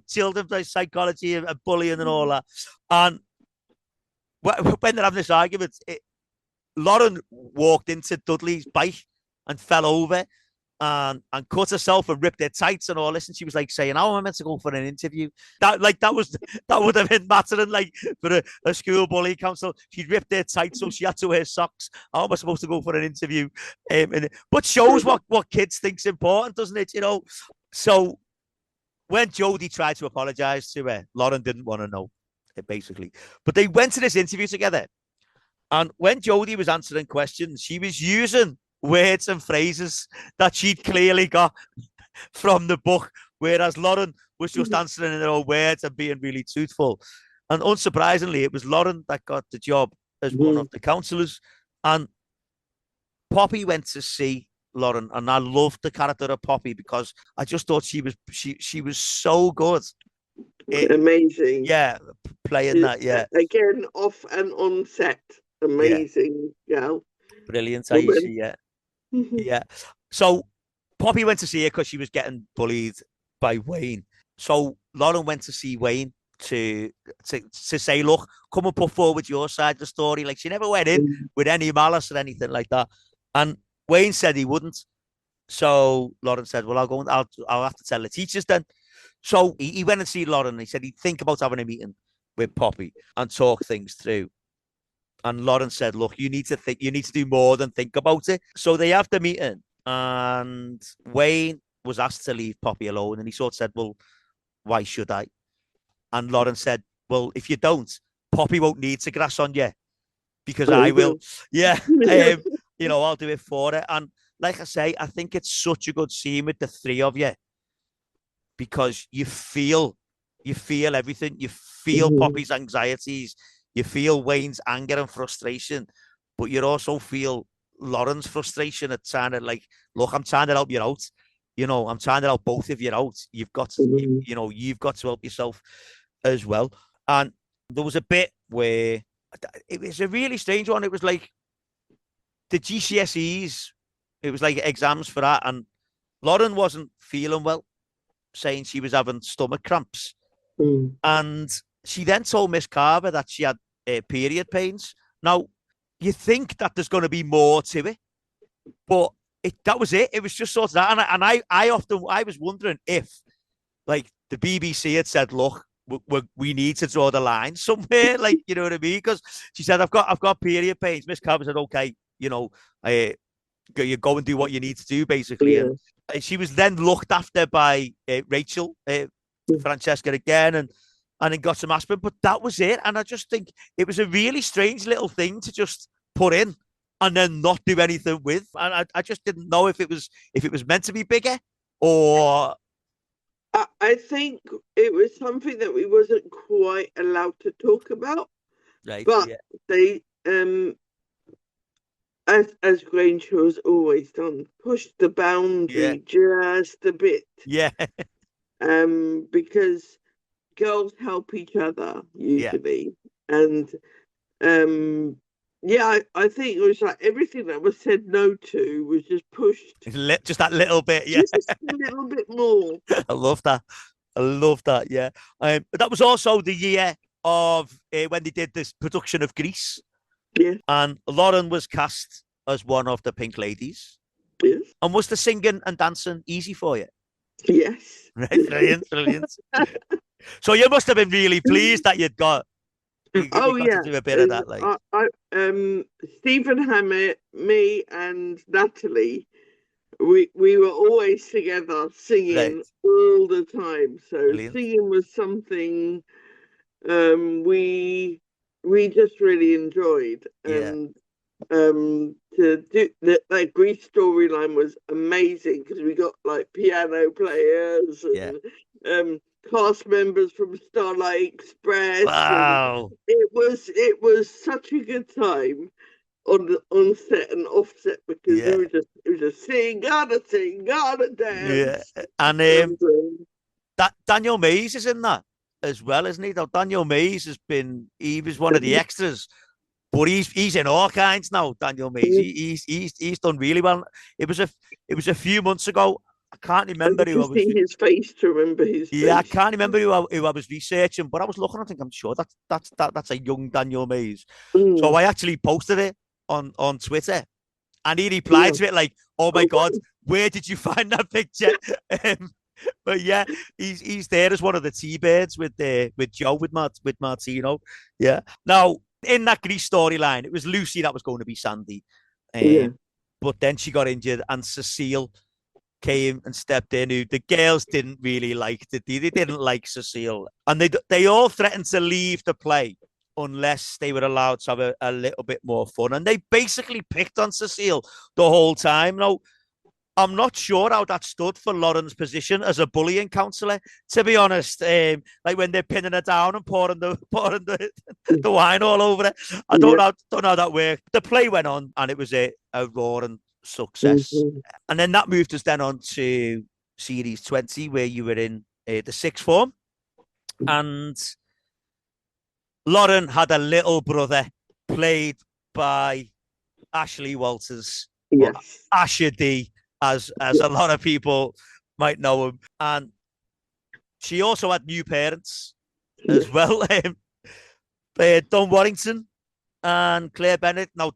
children's psychology and bullying and all that. And when they're having this argument, Lauren walked into Dudley's bike and fell over and cut herself and ripped her tights and all this. And she was like saying, "How am I meant to go for an interview?" That would have been mattering, like, for a school bully counsel. She ripped her tights, so she had to wear socks. How am I supposed to go for an interview? But shows what kids think's important, doesn't it? So when Jodie tried to apologize to her, Lauren didn't want to know, basically. But they went to this interview together. And when Jodie was answering questions, she was using words and phrases that she'd clearly got from the book, whereas Lauren was just answering in her own words and being really truthful. And unsurprisingly, it was Lauren that got the job as one of the counsellors. And Poppy went to see Lauren, and I loved the character of Poppy because I just thought she was so good. Amazing. Yeah, playing that, yeah. Again, off and on set. Amazing, yeah. Brilliant, Aisha, yeah. Yeah. So Poppy went to see her because she was getting bullied by Wayne. So Lauren went to see Wayne to say, look, come and put forward your side of the story. Like, she never went in with any malice or anything like that. And Wayne said he wouldn't. So Lauren said, well, I'll have to tell the teachers then. So he went and see Lauren, and he said he'd think about having a meeting with Poppy and talk things through. And Lauren said, look, you need to do more than think about it. So they have the meeting, and Wayne was asked to leave Poppy alone. And he sort of said, well, why should I? And Lauren said, well, if you don't, Poppy won't need to grass on you because I will. Yeah. Yeah. I'll do it for her. And like I say, I think it's such a good scene with the three of you because you feel everything. You feel Poppy's anxieties. You feel Wayne's anger and frustration, but you also feel Lauren's frustration at trying to look, I'm trying to help you out. I'm trying to help both of you out. You've got to, you've got to help yourself as well. And there was a bit where it was a really strange one. It was like the GCSEs. It was like exams for that. And Lauren wasn't feeling well, saying she was having stomach cramps. And she then told Miss Carver that she had period pains. Now, you think that there's going to be more to it, but that was it. It was just sort of that. And I was wondering if, like, the BBC had said, look, we need to draw the line somewhere, like, you know what I mean? Because she said, I've got period pains. Miss Carver said, okay, you go and do what you need to do, basically. Yeah. And she was then looked after by Rachel, Francesca again, and then got some aspirin, but that was it. And I just think it was a really strange little thing to just put in and then not do anything with. And I just didn't know if it was meant to be bigger or. I think it was something that we wasn't quite allowed to talk about. Right. But they, as Grange Hill has always done, pushed the boundary just a bit. Yeah. Because girls help each other usually, and I think it was like everything that was said no to was just pushed just that little bit, just a little bit more. I love that. Yeah. That was also the year of when they did this production of Grease. Yeah. And Lauren was cast as one of the Pink Ladies. Yes. And was the singing and dancing easy for you? Yes. Right, brilliant. So you must have been really pleased that you got to do a bit of that. Like, Stephen Hammett, me, and Natalie, we were always together singing all the time. So singing was something we just really enjoyed. And to do that Grease storyline was amazing because we got like piano players and cast members from Starlight Express. Wow. It was such a good time on set and off set because it was just sing, gotta dance. Yeah. And that Daniel Mays is in that as well, isn't he? Though Daniel Mays he was one of the extras. But he's in all kinds now, Daniel Mays. He's done really well. It was a few months ago. I can't remember who I was. His face to remember his face. I can't remember who I was researching, but I was looking. I think I'm sure that's a young Daniel Mays. So I actually posted it on Twitter, and he replied to it like, "Oh my God, where did you find that picture?" But yeah, he's there as one of the T-Birds with Joe with Martino. Yeah. Now, in that Grease storyline, it was Lucy that was going to be Sandy. But then she got injured and Cecile came and stepped in, who the girls didn't really like. They didn't like Cecile. And they all threatened to leave the play unless they were allowed to have a little bit more fun. And they basically picked on Cecile the whole time. Now, I'm not sure how that stood for Lauren's position as a bullying counsellor, to be honest. Like when they're pinning her down and pouring the wine all over her. I don't know how that worked. The play went on and it was a roaring success. And then that moved us then on to Series 20, where you were in the sixth form. And Lauren had a little brother played by Ashley Walters. Yes. Asher D, as a lot of people might know him. And she also had new parents as well. Don Warrington and Claire Bennett. Now,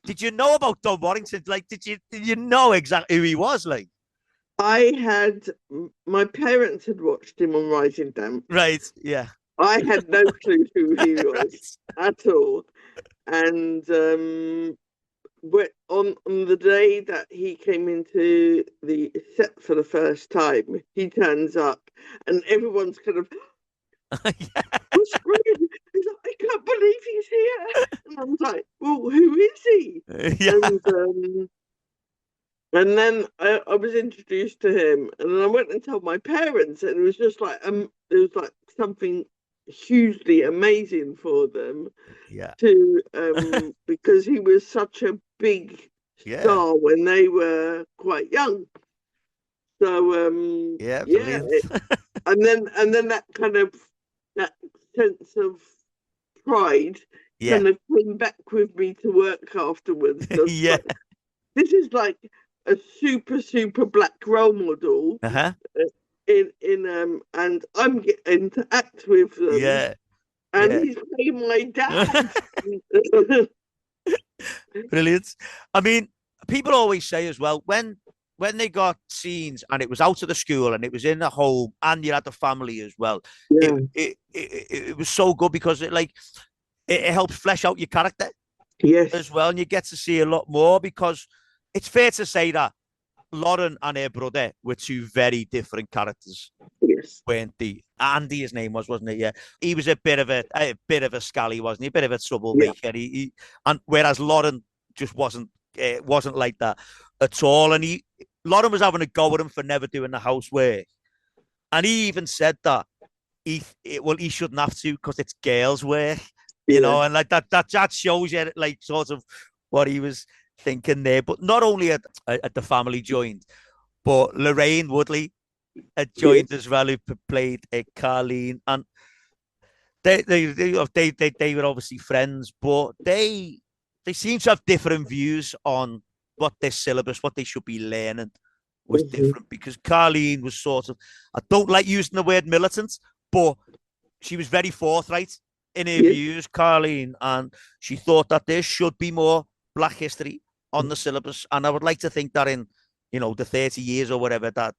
did you know about Don Warrington? Like, did you know exactly who he was? Like, my parents had watched him on Rising Damp. Right, yeah. I had no clue who he was at all. And on the day that he came into the set for the first time, he turns up, and everyone's kind of, Yeah. what's screaming? He's like, I can't believe he's here. And I was like, well, who is he? Yeah. And then I was introduced to him, and then I went and told my parents, and it was just like it was like something hugely amazing for them Yeah. to because he was such a big Yeah. star when they were quite young. So Yeah. yeah, Brilliant. and then that kind of that sense of pride Yeah. kind of came back with me to work afterwards. Yeah. Like, this is like a super black role model Uh-huh. in and I'm getting to act with them, Yeah. and Yeah. he's playing my dad. Brilliant. I mean, people always say as well, when they got scenes and it was out of the school and it was in the home and you had the family as well, Yeah. it was so good because it helps flesh out your character Yes. as well, and you get to see a lot more because it's fair to say that Lauren and her brother were two very different characters, Yes. weren't they? Andy, his name was, wasn't it? Yeah, he was a bit of a scally, wasn't he? A bit of a Yeah. troublemaker. And whereas Lauren just wasn't like that at all. And Lauren was having a go at him for never doing the housework, and he even said that he shouldn't have to because it's girls' work, Yeah. and like that shows you like sort of what he was thinking there. But not only at the family joined, but Lorraine Woodley had Yes. joined as well, who played Carleen, and they were obviously friends, but they seem to have different views on what their syllabus, what they should be learning was Mhm. different because Carleen was sort of, I don't like using the word militant, but she was very forthright in her Yes. views, Carleen, and she thought that there should be more Black history on the syllabus. And I would like to think that in, the 30 years or whatever, that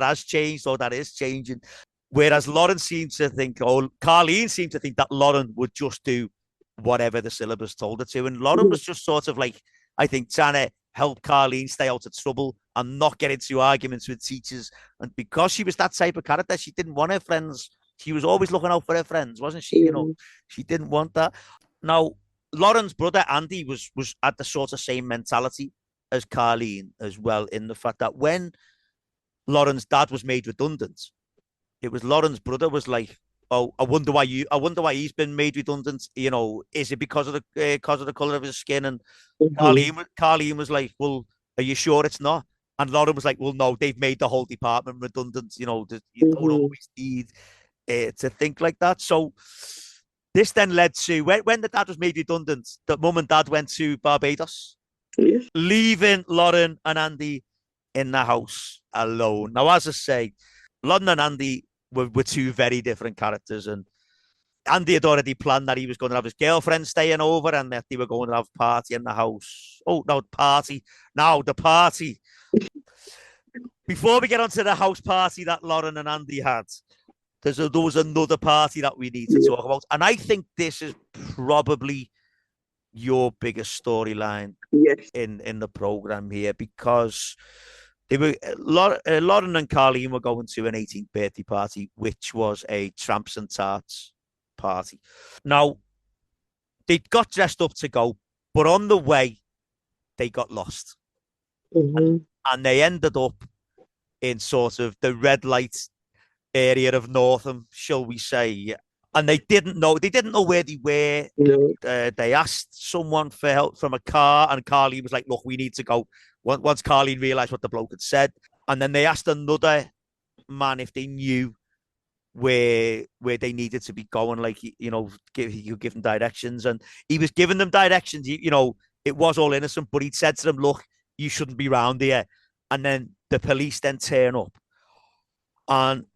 has changed or that is changing. Whereas Lauren seemed to think, or Carleen seemed to think that Lauren would just do whatever the syllabus told her to. And Lauren was just sort of like, I think, trying to help Carleen stay out of trouble and not get into arguments with teachers. And because she was that type of character, she didn't want her friends. She was always looking out for her friends, wasn't she? Yeah. She didn't want that. Now, Lauren's brother Andy was at the sort of same mentality as Carleen as well, in the fact that when Lauren's dad was made redundant, it was Lauren's brother was like, "Oh, I wonder why he's been made redundant. Is it because of the color of his skin?" And Mhm. Carleen was like, "Well, are you sure it's not?" And Lauren was like, "Well, no, they've made the whole department redundant. You don't Mhm. always need to think like that." So this then led to when the dad was made redundant, that mum and dad went to Barbados, Yes. leaving Lauren and Andy in the house alone. Now, as I say, Lauren and Andy were two very different characters, and Andy had already planned that he was going to have his girlfriend staying over and that they were going to have a party in the house. Oh, no, party. Now, the party. Before we get onto the house party that Lauren and Andy had, there was another party that we need to Yeah. talk about. And I think this is probably your biggest storyline Yes. in the program here because they were Lauren and Carleen were going to an 18th birthday party, which was a tramps and tarts party. Now they got dressed up to go, but on the way they got lost, and, Mhm. and they ended up in sort of the red light area of Northam, shall we say? And they didn't know where they were. No. They asked someone for help from a car, and Carleen was like, "Look, we need to go." Once Carleen realised what the bloke had said, and then they asked another man if they knew where they needed to be going, like he could give them directions, and he was giving them directions. It was all innocent, but he'd said to them, "Look, you shouldn't be round here." And then the police then turn up, and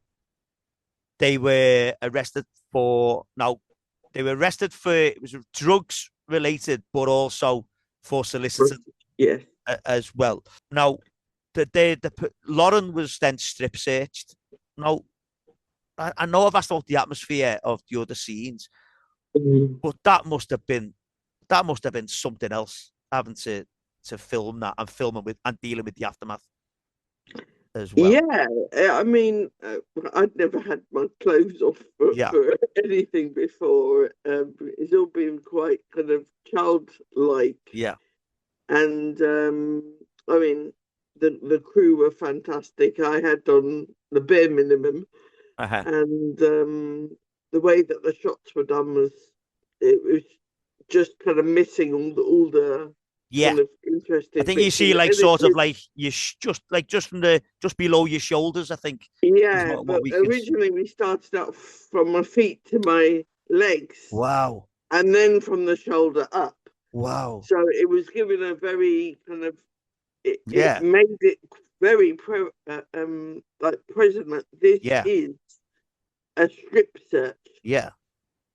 they were arrested for now. They were arrested for it was drugs related, but also for soliciting Yes. as well. Now, Lauren was then strip searched. Now, I know I've asked about the atmosphere of the other scenes, Mhm. but that must have been that must have been something else, having to film that and filming with and dealing with the aftermath as well. Yeah, I mean, I'd never had my clothes off for anything before. It's all been quite kind of childlike. Yeah. And I mean, the crew were fantastic. I had on the bare minimum, and the way that the shots were done was just kind of missing all the kind of interesting. I think you see like sort of like you just below your shoulders. I think. Yeah, but originally we started out from my feet to my legs. Wow. And then from the shoulder up. Wow. So it was given a very kind of it made it very like present. This is a strip search. Yeah.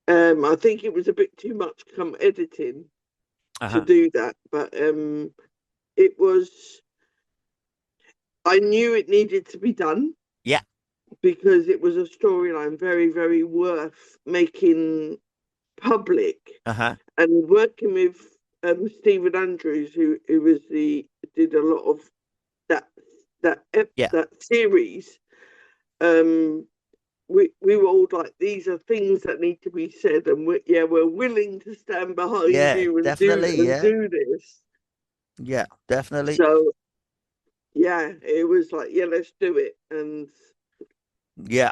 I think it was a bit too much come editing to do that, but it was. I knew it needed to be done. Yeah. Because it was a storyline very, very worth making public. And working with Stephen Andrews, who did a lot of that series. We were all like, these are things that need to be said, and we're willing to stand behind you and do this. Yeah, definitely. So it was like, let's do it. And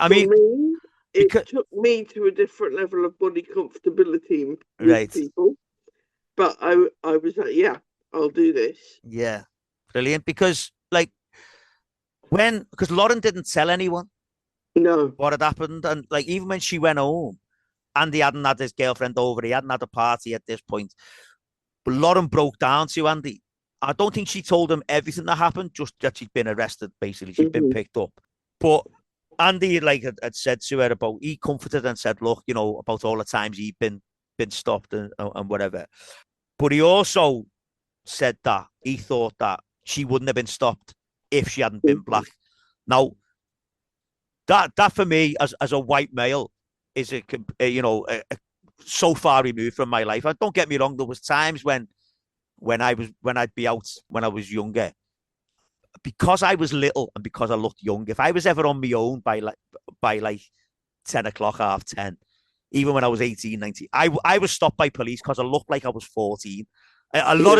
I mean, it took me to a different level of body comfortability with people, but I was like, I'll do this. Yeah, brilliant. Because because Lauren didn't tell anyone what had happened, and like even when she went home, Andy hadn't had his girlfriend over, he hadn't had a party at this point, but Lauren broke down to Andy. I don't think she told him everything that happened, just that she'd been arrested. Basically, she'd been picked up, but Andy had said to her he comforted and said, look, about all the times he'd been stopped and whatever. But he also said that he thought that she wouldn't have been stopped if she hadn't been black. Now, that for me as a white male is so far removed from my life. And don't get me wrong, there was times when I'd be out when I was younger, because I was little and because I looked young. If I was ever on my own by 10 o'clock, 10:30, even when I was 18, 19, I was stopped by police because I looked like I was 14. A lot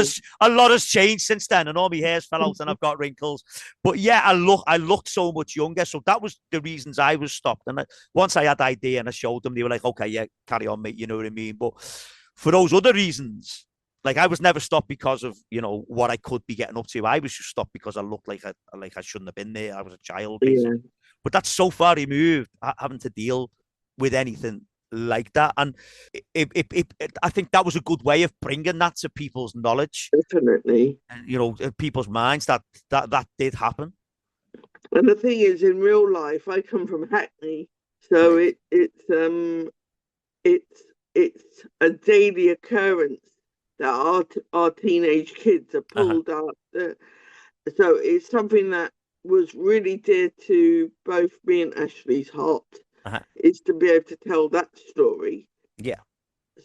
has changed since then, and all my hair's fell out and I've got wrinkles. But I looked so much younger. So that was the reasons I was stopped. And once I had ID and I showed them, they were like, okay, yeah, carry on, mate. You know what I mean? But for those other reasons, like I was never stopped because of what I could be getting up to. I was just stopped because I looked like I shouldn't have been there. I was a child, basically. But that's so far removed, having to deal with anything like that. And I think that was a good way of bringing that to people's knowledge. Definitely. And, people's minds that did happen. And the thing is, in real life, I come from Hackney, so it's a daily occurrence that our teenage kids are pulled out. So it's something that was really dear to both me and Ashley's heart, is to be able to tell that story. Yeah.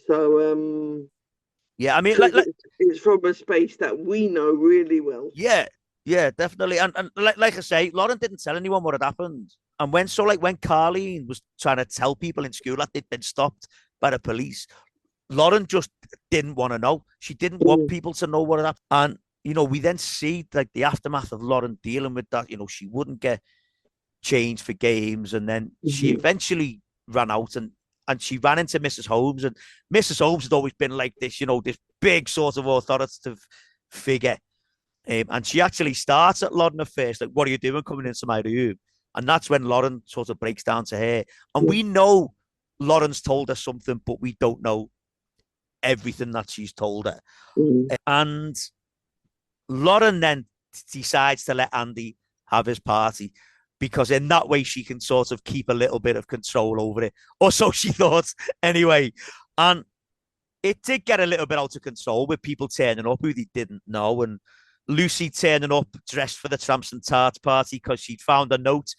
So I mean, it's from a space that we know really well. Yeah, definitely. And like I say, Lauren didn't tell anyone what had happened. And when Carleen was trying to tell people in school that they'd been stopped by the police, Lauren just didn't want to know. She didn't want people to know what had happened. And, we then see like the aftermath of Lauren dealing with that. She wouldn't get changed for games. And then she eventually ran out and she ran into Mrs. Holmes. And Mrs. Holmes had always been like this, this big sort of authoritative figure. And she actually starts at Lauren at first, like, what are you doing coming into my room? And that's when Lauren sort of breaks down to her. And we know Lauren's told her something, but we don't know everything that she's told her. And Lauren then decides to let Andy have his party, because in that way she can sort of keep a little bit of control over it, or so she thought anyway. And it did get a little bit out of control with people turning up who they didn't know, and Lucy turning up dressed for the Tramps and Tarts party because she'd found a note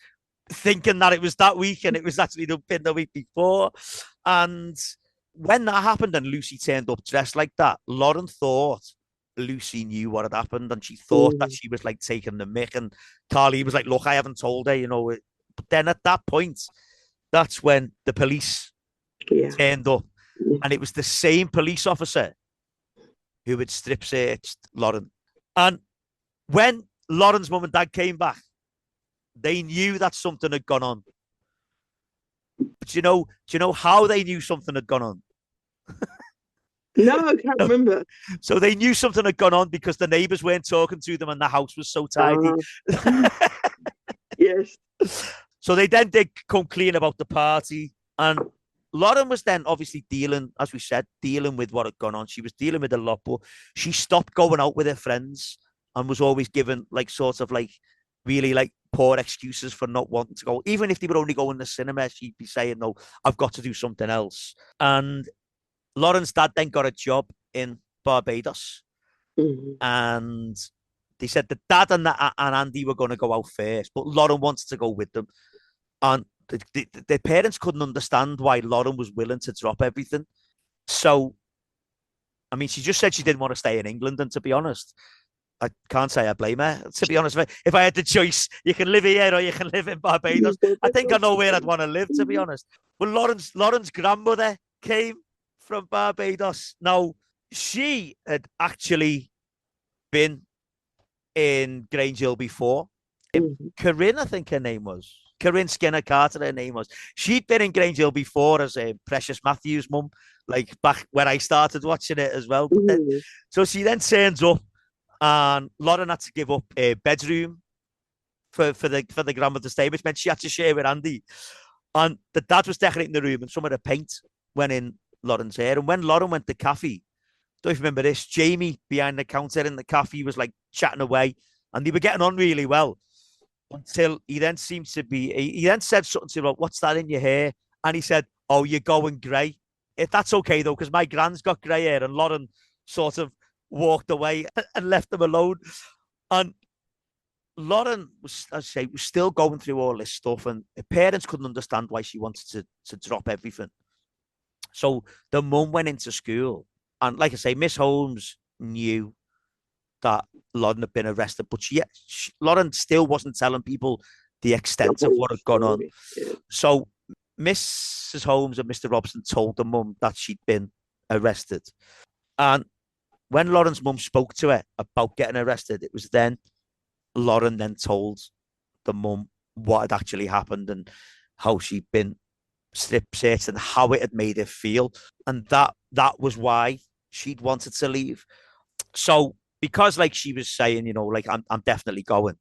thinking that it was that week and it was actually been the week before. And when that happened and Lucy turned up dressed like that, Lauren thought Lucy knew what had happened, and she thought that she was like taking the mick. And Carly was like, "Look, I haven't told her, you know." But then at that point, that's when the police turned up, and it was the same police officer who had strip searched Lauren. And when Lauren's mum and dad came back, they knew that something had gone on. But do you know how they knew something had gone on? No, I can't remember. So they knew something had gone on because the neighbours weren't talking to them and the house was so tidy. Yes. So they then did come clean about the party. And Lauren was then obviously dealing, as we said, dealing with what had gone on. She was dealing with a lot, but she stopped going out with her friends and was always given like sort of like really like poor excuses for not wanting to go. Even if they would only go in the cinema, she'd be saying, "No, I've got to do something else." And Lauren's dad then got a job in Barbados. And they said the dad and Andy were going to go out first, but Lauren wanted to go with them. And the parents couldn't understand why Lauren was willing to drop everything. So, I mean, she just said she didn't want to stay in England. And to be honest, I can't say I blame her. To be honest, if I had the choice, you can live here or you can live in Barbados, I think I know where I'd want to live, to be honest. But Lauren's grandmother came from Barbados. Now, she had actually been in Grange Hill before. Corinne, I think her name was. Corinne Skinner Carter, her name was. She'd been in Grange Hill before as a Precious Matthews' mum, like back when I started watching it as well. But then, so she then turns up, and Lauren had to give up a bedroom for the grandmother to stay, which meant she had to share with Andy. And the dad was decorating the room, and some of the paint went in Lauren's hair. And when Lauren went to cafe, don't you remember this? Jamie behind the counter in the cafe was like chatting away, and they were getting on really well. Until he then seemed to be, he then said something to him about, "What's that in your hair?" And he said, "Oh, you're going grey." If that's okay though, because my grand's got grey hair. And Lauren sort of walked away and left them alone. And Lauren was, as I say, was still going through all this stuff, and her parents couldn't understand why she wanted to drop everything. So the mum went into school, and like I say, Miss Holmes knew that Lauren had been arrested, but Lauren still wasn't telling people the extent of what had gone on. So Mrs. Holmes and Mr. Robson told the mum that she'd been arrested. And when Lauren's mum spoke to her about getting arrested, it was then Lauren then told the mum what had actually happened and how she'd been strip searched and how it had made her feel. And that was why she'd wanted to leave. So because like she was saying, you know, like I'm definitely going.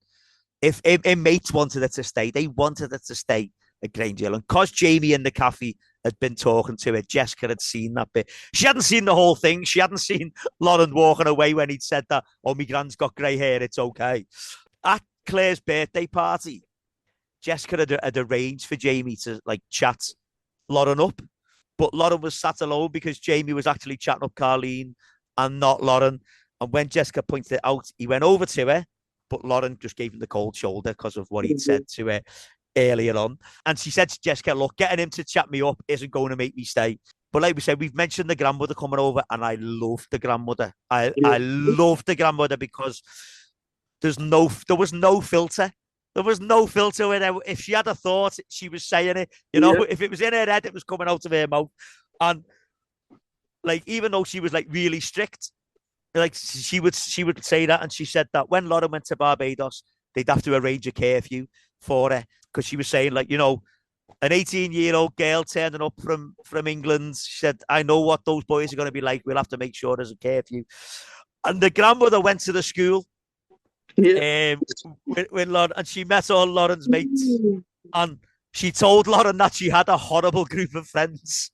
If mates wanted her to stay, they wanted her to stay at Grange Hill. And because Jamie in the cafe had been talking to her, Jessica had seen that bit. She hadn't seen the whole thing. She hadn't seen Lauren walking away when he'd said that, "Oh, my grand's got grey hair, it's okay." At Claire's birthday party, Jessica had arranged for Jamie to like chat Lauren up. But Lauren was sat alone because Jamie was actually chatting up Carleen and not Lauren. And when Jessica pointed it out, he went over to her, but Lauren just gave him the cold shoulder because of what he'd said to her earlier on. And she said to Jessica, "Look, getting him to chat me up isn't going to make me stay." But like we said, we've mentioned the grandmother coming over, and I love the grandmother. I love the grandmother because there was no filter. There was no filter with her. If she had a thought, she was saying it. You know, if it was in her head, it was coming out of her mouth. And like, even though she was like really strict, like she would say that. And she said that when Lauren went to Barbados, they'd have to arrange a curfew for her because she was saying, like, you know, an 18-year-old girl turning up from England. She said, "I know what those boys are going to be like. We'll have to make sure there's a curfew." And the grandmother went to the school with Lauren, and she met all Lauren's mates. And she told Lauren that she had a horrible group of friends.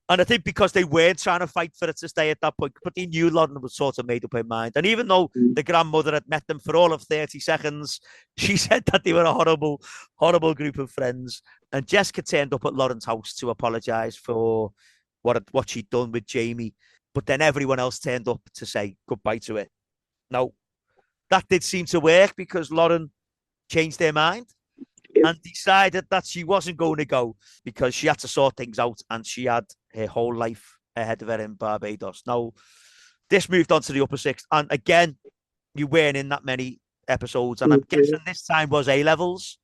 And I think because they weren't trying to fight for it to stay at that point, but they knew Lauren was sort of made up her mind. And even though the grandmother had met them for all of 30 seconds, she said that they were a horrible, horrible group of friends. And Jessica turned up at Lauren's house to apologise for what she'd done with Jamie. But then everyone else turned up to say goodbye to her. Now, that did seem to work because Lauren changed their mind. and decided that she wasn't going to go because she had to sort things out and she had her whole life ahead of her in Barbados. Now, this moved on to the upper sixth, and again, you weren't in that many episodes, and I'm guessing this time was A levels.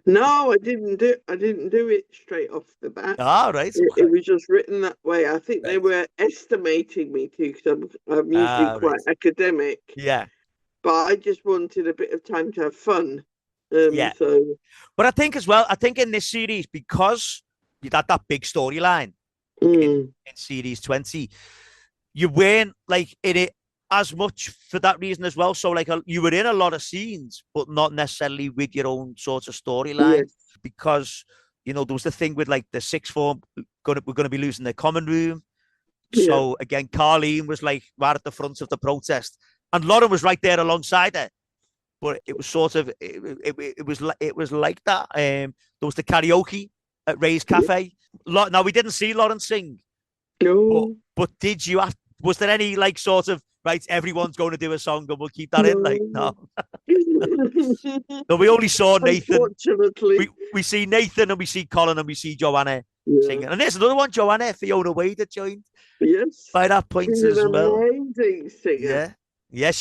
No, I didn't do it straight off the bat. Right. It was just written that way. I think they were estimating me to, because I'm usually quite academic. Yeah. But I just wanted a bit of time to have fun. So, but I think as well, in this series, because you had that big storyline in series 20, you weren't like in it as much for that reason as well. So like you were in a lot of scenes, but not necessarily with your own sort of storyline, because there was the thing with like the sixth form we're going to be losing the common room. So again, Carleen was like right at the front of the protest, and Lauren was right there alongside her. But it was sort of it was like that. There was the karaoke at Ray's Cafe. Now we didn't see Lauren sing. No. But did you have? Was there any like sort of right? Everyone's going to do a song, and we'll keep that in. Like no. No, we only saw Nathan. Unfortunately, we see Nathan and we see Colin and we see Joanna singing. And there's another one, Joanna, Fiona Wade had joined. Yes. By that point as well. Amazing singer. Yeah,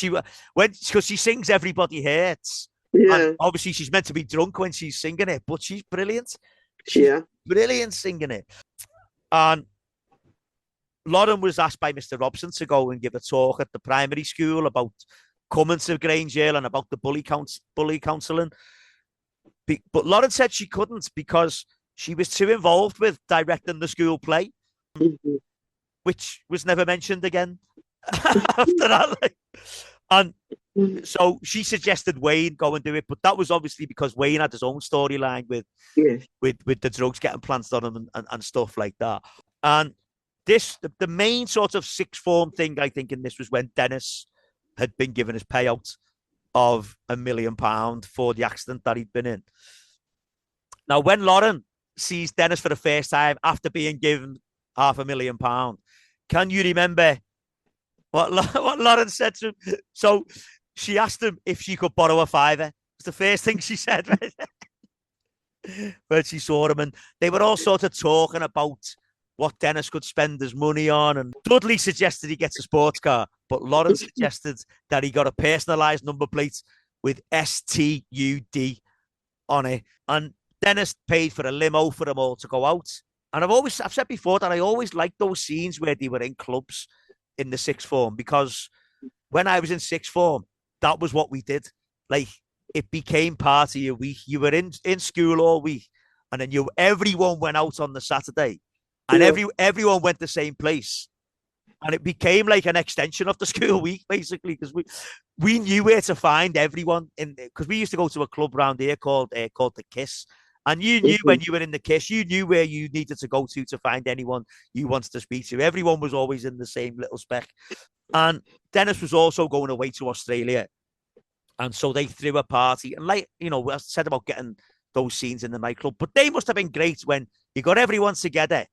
because she sings Everybody Hurts. Yeah. And obviously she's meant to be drunk when she's singing it, but she's brilliant. She's brilliant singing it. And Lauren was asked by Mr. Robson to go and give a talk at the primary school about coming to Grange Hill and about the bully counselling. But Lauren said she couldn't because she was too involved with directing the school play, which was never mentioned again after that. And so she suggested Wayne go and do it, but that was obviously because Wayne had his own storyline with the drugs getting planted on him and stuff like that. And the main sort of sixth form thing, I think, in this was when Dennis had been given his payout of £1 million for the accident that he'd been in. Now, when Lauren sees Dennis for the first time after being given £500,000, can you remember what Lauren said to him? So she asked him if she could borrow a fiver. It's the first thing she said, right? When she saw him, and they were all sort of talking about what Dennis could spend his money on. And Dudley suggested he gets a sports car, but Lauren suggested that he got a personalised number plate with STUD on it. And Dennis paid for a limo for them all to go out. And I've said before that I always liked those scenes where they were in clubs in the sixth form, because when I was in sixth form, that was what we did. Like, it became part of your week. You were in school all week, and then everyone went out on the Saturday, and everyone went the same place. And it became like an extension of the school week, basically, because we knew where to find everyone. Because we used to go to a club around here called the Kiss. And you knew when you were in the Kiss, you knew where you needed to go to find anyone you wanted to speak to. Everyone was always in the same little speck. And Dennis was also going away to Australia. And so they threw a party. And like, I said about getting those scenes in the nightclub, but they must have been great when you got everyone together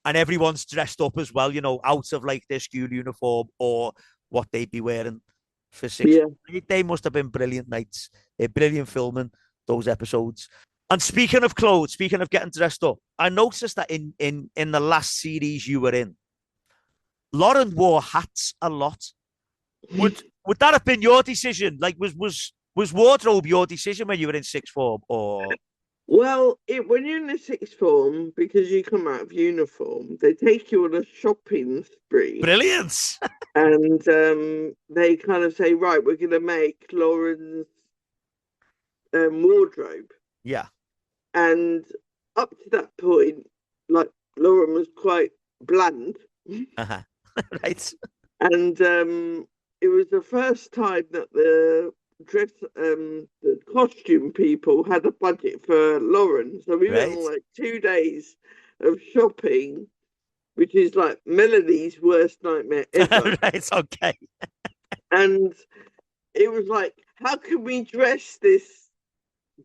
and everyone's dressed up as well, out of like their school uniform or what they'd be wearing for six. Yeah. They must have been brilliant nights. Brilliant filming those episodes. And speaking of clothes, speaking of getting dressed up, I noticed that in the last series you were in, Lauren wore hats a lot. Would that have been your decision? Like, was wardrobe your decision when you were in sixth form, or? Well, when you're in the sixth form, because you come out of uniform, they take you on a shopping spree. Brilliant. And they kind of say, right, we're going to make Lauren's wardrobe. Yeah. And up to that point, like, Lauren was quite bland. Uh-huh. Right. And it was the first time that the costume people had a budget for Lauren. So we went on like 2 days of shopping, which is like Melanie's worst nightmare ever. Right, okay. And it was like, how can we dress this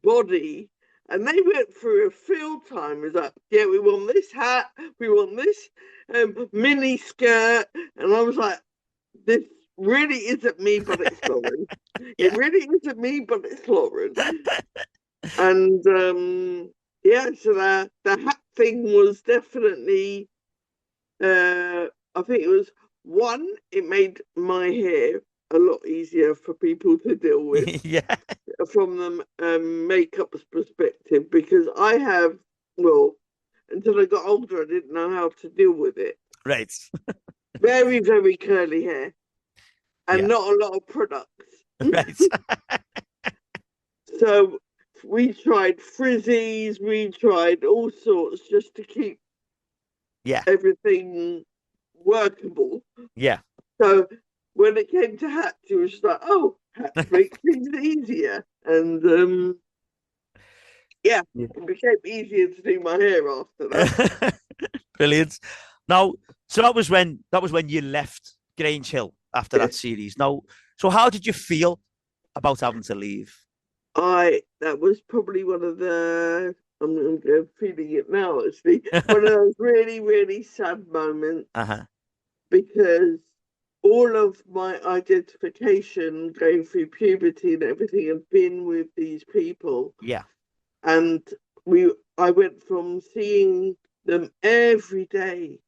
body? And they went through a field time. It was like, yeah, we want this hat, we want this mini skirt. And I was like, this really isn't me, but it's Lauren. It really isn't me, but it's Lauren. And yeah, so the hat thing was definitely I think it was one, it made my hair a lot easier for people to deal with Yeah. from the makeup's perspective, because I have, well, until I got older, I didn't know how to deal with it. Right. Very, very curly hair and Yeah. not a lot of products. Right. So we tried frizzies, we tried all sorts just to keep Yeah. everything workable. Yeah. So when it came to hats, it was like, oh, hats make things easier. And yeah, Yeah. it became easier to do my hair after that. Brilliant. Now, so that was when you left Grange Hill after Yeah. that series. Now, so how did you feel about having to leave? That was probably one of the, I'm feeling it now actually, one of those really, really sad moments, Uh-huh. because all of my identification going through puberty and everything had been with these people. Yeah. And I went from seeing them every day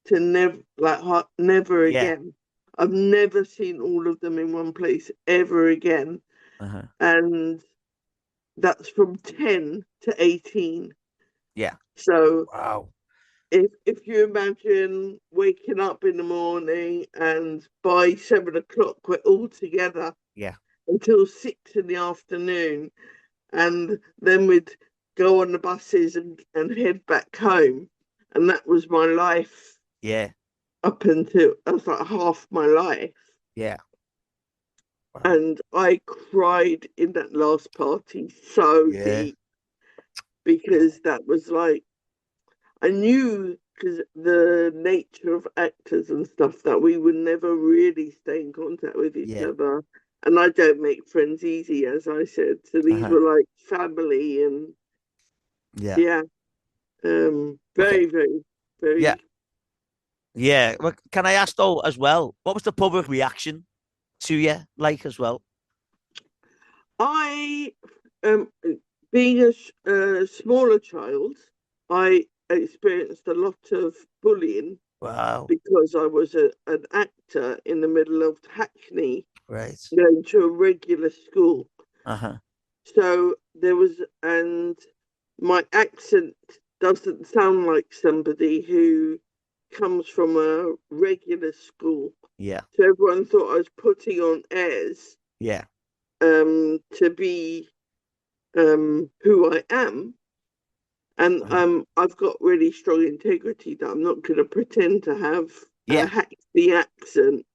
to never Yeah. again. I've never seen all of them in one place ever again. Uh-huh. And that's from 10 to 18. Yeah. So Wow. if you imagine waking up in the morning and by 7 o'clock we're all together Yeah. until 6 in the afternoon, and then we'd go on the buses and head back home. And that was my life Yeah. up until that was like half my life. Yeah. Wow. And I cried in that last party so Yeah. deep, because that was like, I knew, because the nature of actors and stuff, that we would never really stay in contact with each Yeah. other. And I don't make friends easy, as I said. So these Uh-huh. were like family, and Yeah. yeah, Okay. very, very, Yeah. very. Yeah. Well, can I ask though as well, what was the public reaction to you like as well? I, um, being a smaller child, I experienced a lot of bullying Wow. because I was an actor in the middle of Hackney, Right. going to a regular school. Uh-huh. So there was, and my accent doesn't sound like somebody who comes from a regular school. Yeah. So everyone thought I was putting on airs Yeah. to be who I am. And Right. I've got really strong integrity that I'm not going to pretend to have a Yeah. Hackney accent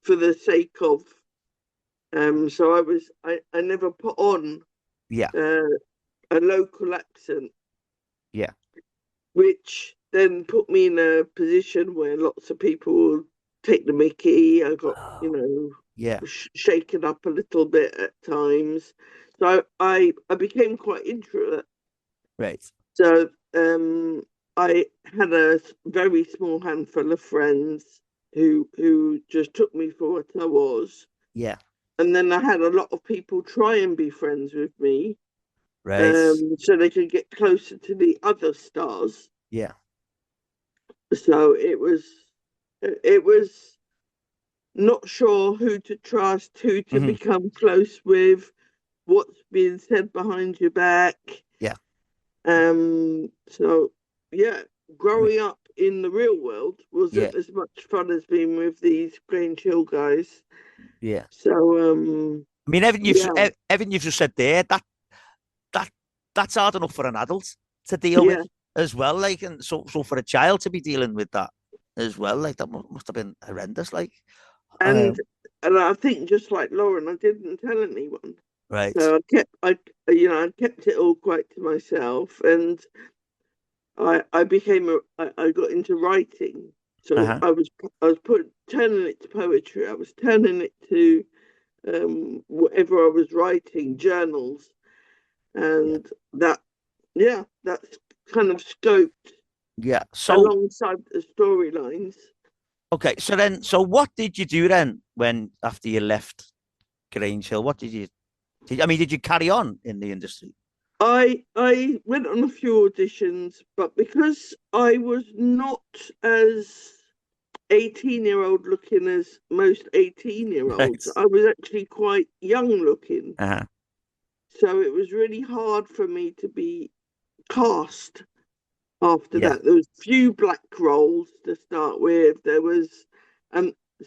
for the sake of. So I never put on Yeah. uh, a local accent, Yeah. which then put me in a position where lots of people take the mickey. I got, Wow. Yeah. shaken up a little bit at times. So I became quite introvert. Right. So I had a very small handful of friends who just took me for what I was. Yeah. And then I had a lot of people try and be friends with me, Right. so they could get closer to the other stars. Yeah. So it was not sure who to trust, who to Hmm. become close with, what's being said behind your back. Yeah. So yeah, I mean, growing up in the real world yeah. wasn't as much fun as being with these Grange Hill guys. Yeah. So I mean, yeah, everything you've just said there, that that's hard enough for an adult to deal yeah. with as well. Like, and so for a child to be dealing with that as well, like that must have been horrendous. Like, And um, and I think just like Lauren, I didn't tell anyone. right. So I kept it all quite to myself, and I got into writing. So Uh-huh. I was turning it to poetry. I was turning it to whatever I was writing, journals, Yeah. and that's kind of scoped Yeah. So, alongside the storylines. okay. So what did you do then when after you left Grange Hill? What did you, I mean, did you carry on in the industry? I went on a few auditions, but because I was not as 18-year-old looking as most 18-year-olds, Right. I was actually quite young looking. Uh-huh. So it was really hard for me to be cast after Yeah. that. There was few black roles to start with. There was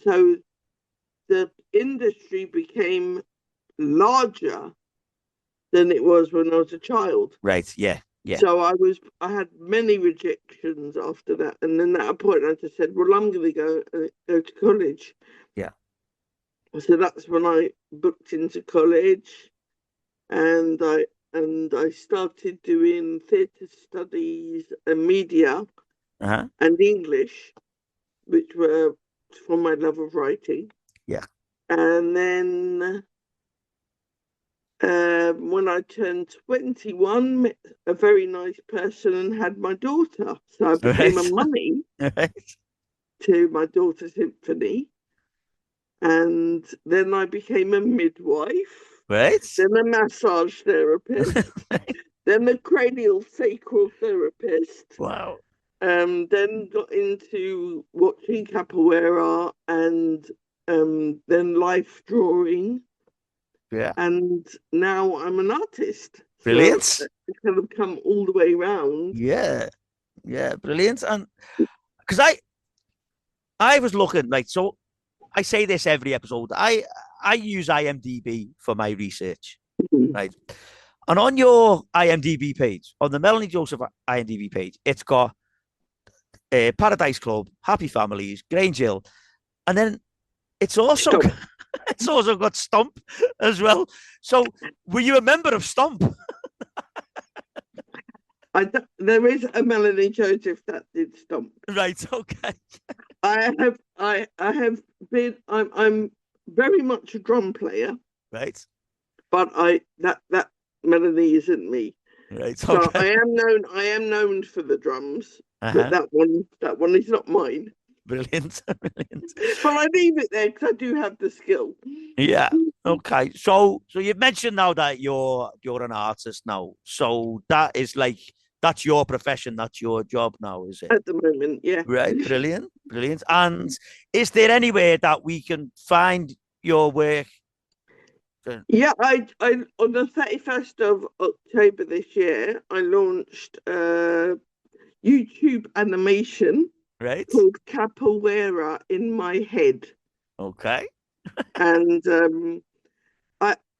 so the industry became larger than it was when I was a child. Right. Yeah. Yeah. So I had many rejections after that, and then at a point I just said, "Well, I'm going to go to college." Yeah. So that's when I booked into college, and I started doing theatre studies and media Uh-huh. and English, which were from my love of writing. Yeah. And then when I turned 21, met a very nice person and had my daughter. So I became a Right. mummy Right. to my daughter Symphony. And then I became a midwife, Right. then a massage therapist, then a cranial sacral therapist, Wow. then got into watching capoeira and then life drawing. Yeah. And now I'm an artist. So Brilliant. it's kind of come all the way round. Yeah. Yeah. Brilliant. And because I was looking like, so I say this every episode. I use IMDb for my research, right? And on your IMDb page, on the Melanie Joseph IMDb page, it's got Paradise Club, Happy Families, Grange Hill, and then it's also Stop. it's also got Stomp as well. So, were you a member of Stomp? There is a Melanie Joseph that did stomp. Right. Okay. I have been. I'm very much a drum player, Right. but that Melanie isn't me. Right. So Okay. I am known for the drums, but Uh-huh. that one is not mine. Brilliant. Brilliant. But I leave it there because I do have the skill. Yeah. Okay. So you mentioned now that you're an artist now. So that is like that's your profession, that's your job now, is it? At the moment, yeah. Right. Brilliant. Brilliant. And is there anywhere that we can find your work? Yeah, I on the 31st of October this year, I launched a YouTube animation Right. called Capoeira in My Head. Okay. And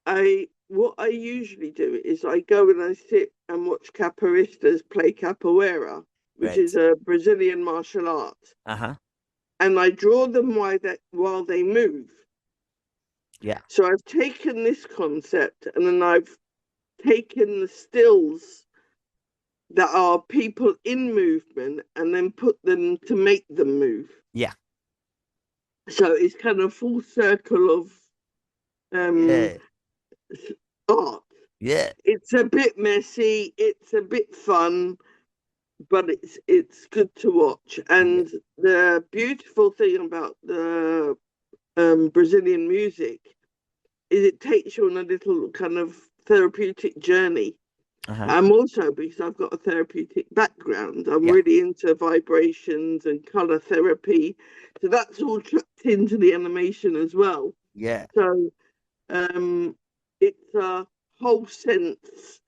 I what I usually do is I go and I sit and watch capoeiristas play capoeira, which Right. is a Brazilian martial art, Uh-huh. and I draw them while they move. Yeah. So I've taken this concept and then I've taken the stills that are people in movement and then put them to make them move. Yeah. So it's kind of full circle of Yeah. art. Yeah. It's a bit messy, it's a bit fun, but it's good to watch. Yeah. And the beautiful thing about the Brazilian music is it takes you on a little kind of therapeutic journey. Uh-huh. I'm also, because I've got a therapeutic background, I'm Yeah. really into vibrations and color therapy. So that's all trapped into the animation as well. Yeah. So it's a whole sense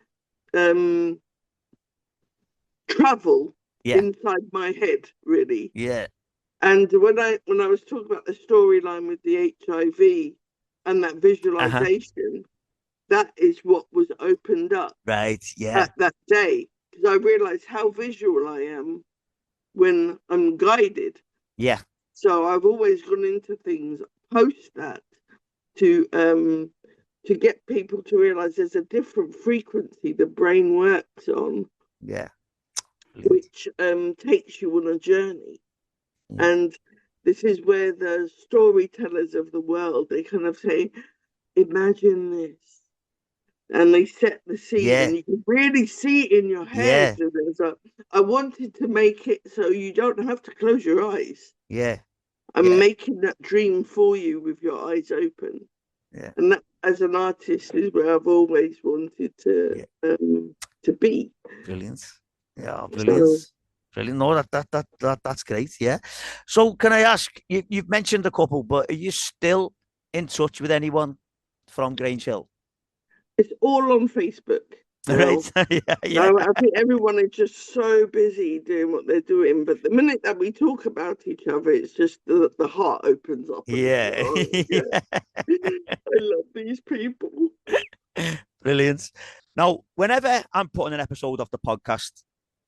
travel Yeah. inside my head, really. Yeah. And when I was talking about the storyline with the HIV and that Uh-huh. visualization, that is what was opened up Right. Yeah. at that day. Because I realized how visual I am when I'm guided. Yeah. So I've always gone into things post that to get people to realize there's a different frequency the brain works on, Yeah. Brilliant. which takes you on a journey. Yeah. And this is where the storytellers of the world, they kind of say, imagine this. And they set the scene Yeah. and you can really see it in your head. Yeah. And I wanted to make it so you don't have to close your eyes. Yeah. I'm Yeah. making that dream for you with your eyes open. And that, as an artist, is where I've always wanted to be. Brilliant. Yeah, brilliant. So, brilliant. No, that's great. Yeah. So can I ask, you've mentioned a couple, but are you still in touch with anyone from Grange Hill? It's all on Facebook. Right. I think everyone is just so busy doing what they're doing. But the minute that we talk about each other, it's just the heart opens up. Yeah. I love these people. Brilliant. Now, whenever I'm putting an episode of the podcast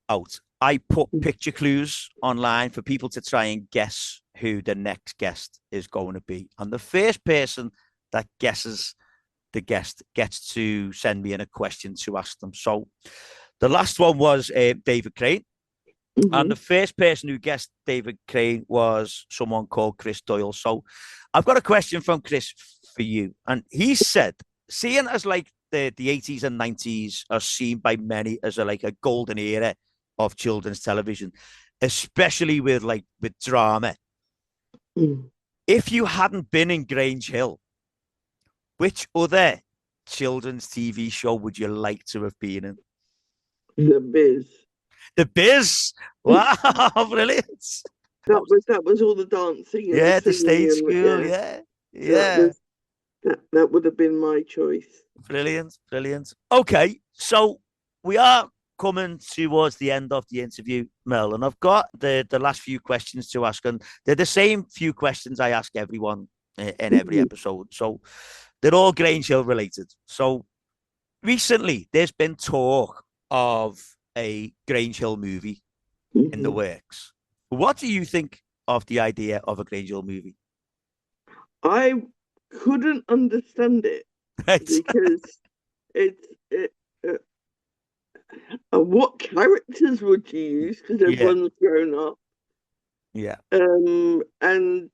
out, I put picture clues online for people to try and guess who the next guest is going to be. And the first person that guesses the guest gets to send me in a question to ask them. So the last one was David Crane. And the first person who guessed David Crane was someone called Chris Doyle. So I've got a question from Chris for you. And he said, seeing as like the 80s and 90s are seen by many as like a golden era of children's television, especially with drama. If you hadn't been in Grange Hill, which other children's TV show would you like to have been in? The Biz. The Biz. Wow, brilliant. That was all the dancing. And the stage school. Yeah. That would have been my choice. Brilliant. Okay, so we are coming towards the end of the interview, Mel, and I've got the last few questions to ask, and they're the same few questions I ask everyone in every episode. So they're all Grange Hill related. So recently, there's been talk of a Grange Hill movie in the works. What do you think of the idea of a Grange Hill movie? I couldn't understand it because what characters would you use? Because everyone's grown up. Yeah. And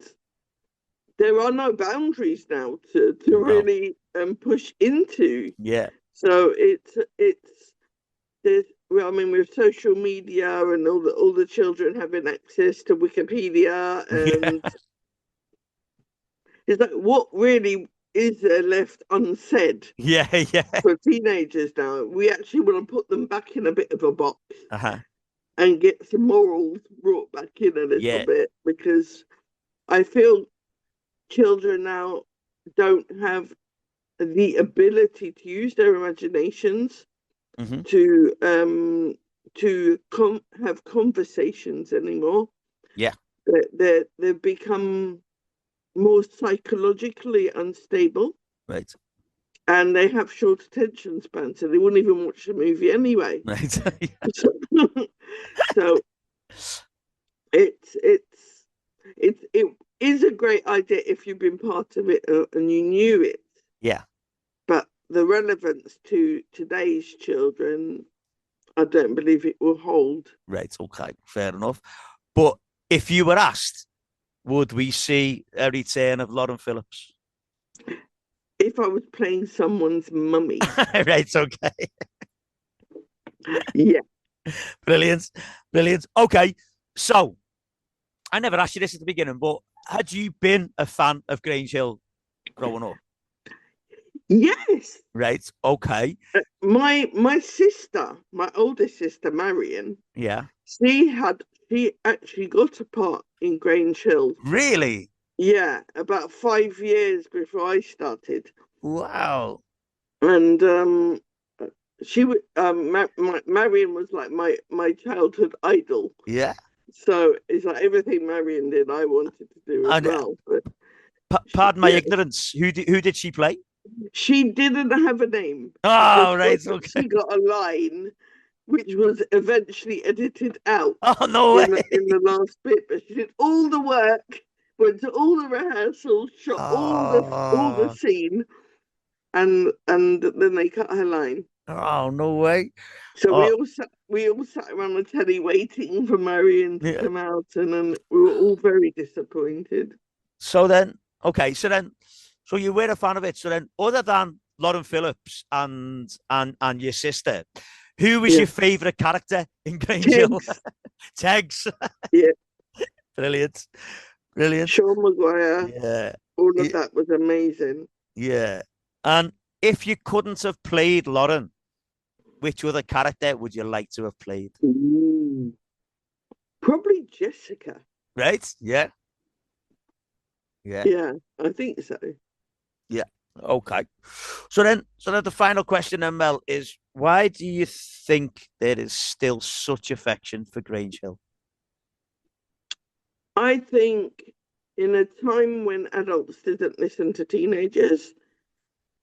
there are no boundaries now to really push into. Yeah. So with social media and all the children having access to Wikipedia, and it's like, what really is there left unsaid? Yeah. For teenagers now, we actually want to put them back in a bit of a box and get some morals brought back in a little bit, because I feel children now don't have the ability to use their imaginations to have conversations anymore. Yeah, they've become more psychologically unstable, right? And they have short attention spans, so they wouldn't even watch the movie anyway. Right. So it is a great idea if you've been part of it and you knew it. Yeah. But the relevance to today's children, I don't believe it will hold. Right. Okay. Fair enough. But if you were asked, would we see a return of Lauren Phillips? If I was playing someone's mummy. Right. Okay. Yeah. Brilliant. Okay. So I never asked you this at the beginning, but had you been a fan of Grange Hill growing up? Yes. Right. Okay. My sister, my oldest sister, Marion. Yeah. She actually got a part in Grange Hill. Really? Yeah, about 5 years before I started. Wow. And Marion was like my childhood idol. Yeah. So it's like everything Marion did, I wanted to do as well. But pardon my ignorance. Who did she play? She didn't have a name. Oh, right. Okay. She got a line, which was eventually edited out. Oh, no way. In the last bit, but she did all the work, went to all the rehearsals, shot all the scene, and then they cut her line. Oh, no way. So we all sat around the telly waiting for Marion to come out, and then we were all very disappointed. So you were a fan of it. So then, other than Lauren Phillips and your sister, who was your favourite character in Grange Hill? Tegs. Yeah. Brilliant. Sean Maguire. Yeah. All of that was amazing. Yeah. And if you couldn't have played Lauren, which other character would you like to have played? Ooh. Probably Jessica. Right? Yeah. Yeah. Yeah, I think so. Yeah. Okay. So then the final question then, Mel, is why do you think there is still such affection for Grange Hill? I think in a time when adults didn't listen to teenagers,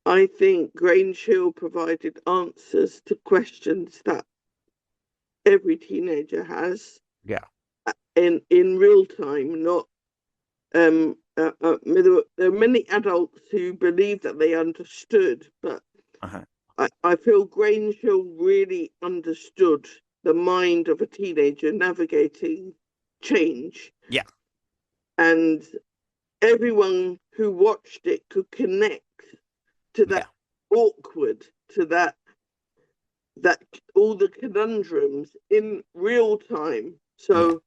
I think Grange Hill provided answers to questions that every teenager has Yeah. in real time. Not there are many adults who believe that they understood, but Uh-huh. I feel Grange Hill really understood the mind of a teenager navigating change, Yeah. and everyone who watched it could connect to Yeah. that awkward, to that all the conundrums in real time. Yeah. So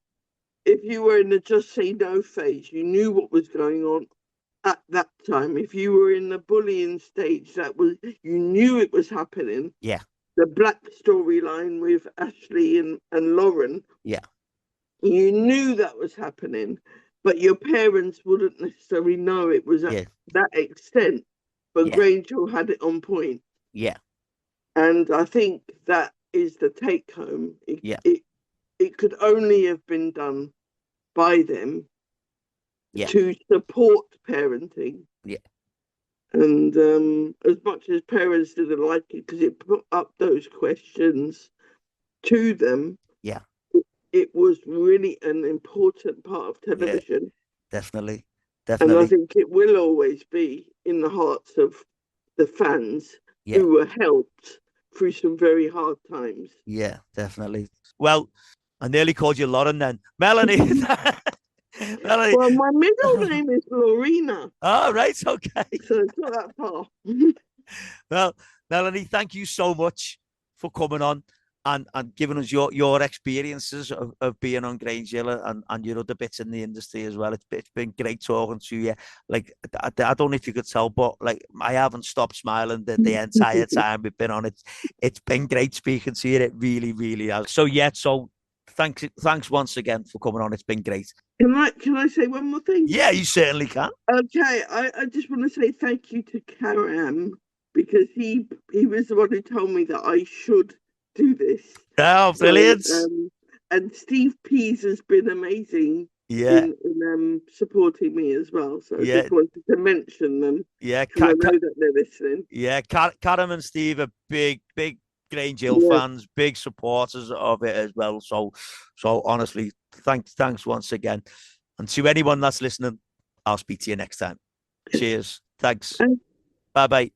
if you were in the just say no phase, you knew what was going on at that time. If you were in the bullying stage, you knew it was happening. Yeah. The black storyline with Ashley and Lauren, Yeah. you knew that was happening, but your parents wouldn't necessarily know it was at Yeah. that extent. But Yeah. Granger had it on point. Yeah. And I think that is the take home. Yeah. It could only have been done by them Yeah. to support parenting. Yeah. And as much as parents didn't like it because it put up those questions to them, Yeah. it was really an important part of Yeah. television. Definitely. And I Definitely. think it will always be in the hearts of the fans Yeah. who were helped through some very hard times. Yeah. Definitely. Well, I nearly called you Lauren then. Melanie. Melanie. Well, my middle name is Lorena. Oh, right. Okay. So it's not that far. Well, Melanie, thank you so much for coming on and giving us your experiences of being on Grange Hill and your other bits in the industry as well. It's been great talking to you. Like, I don't know if you could tell, but like I haven't stopped smiling the entire time we've been on it. It's been great speaking to you. It really, really has. So thanks once again for coming on. It's been great. Can I say one more thing? Yeah, you certainly can. Okay, I just want to say thank you to Karam because he was the one who told me that I should do this. Oh, brilliant. So, and Steve Pease has been amazing Yeah. in supporting me as well. So I Yeah. just wanted to mention them Yeah. because I know that they're listening. Yeah. Karam and Steve are big Grange Hill Yeah. fans, big supporters of it as well. So honestly, thanks once again. And to anyone that's listening, I'll speak to you next time. Cheers. Thanks. And Bye bye.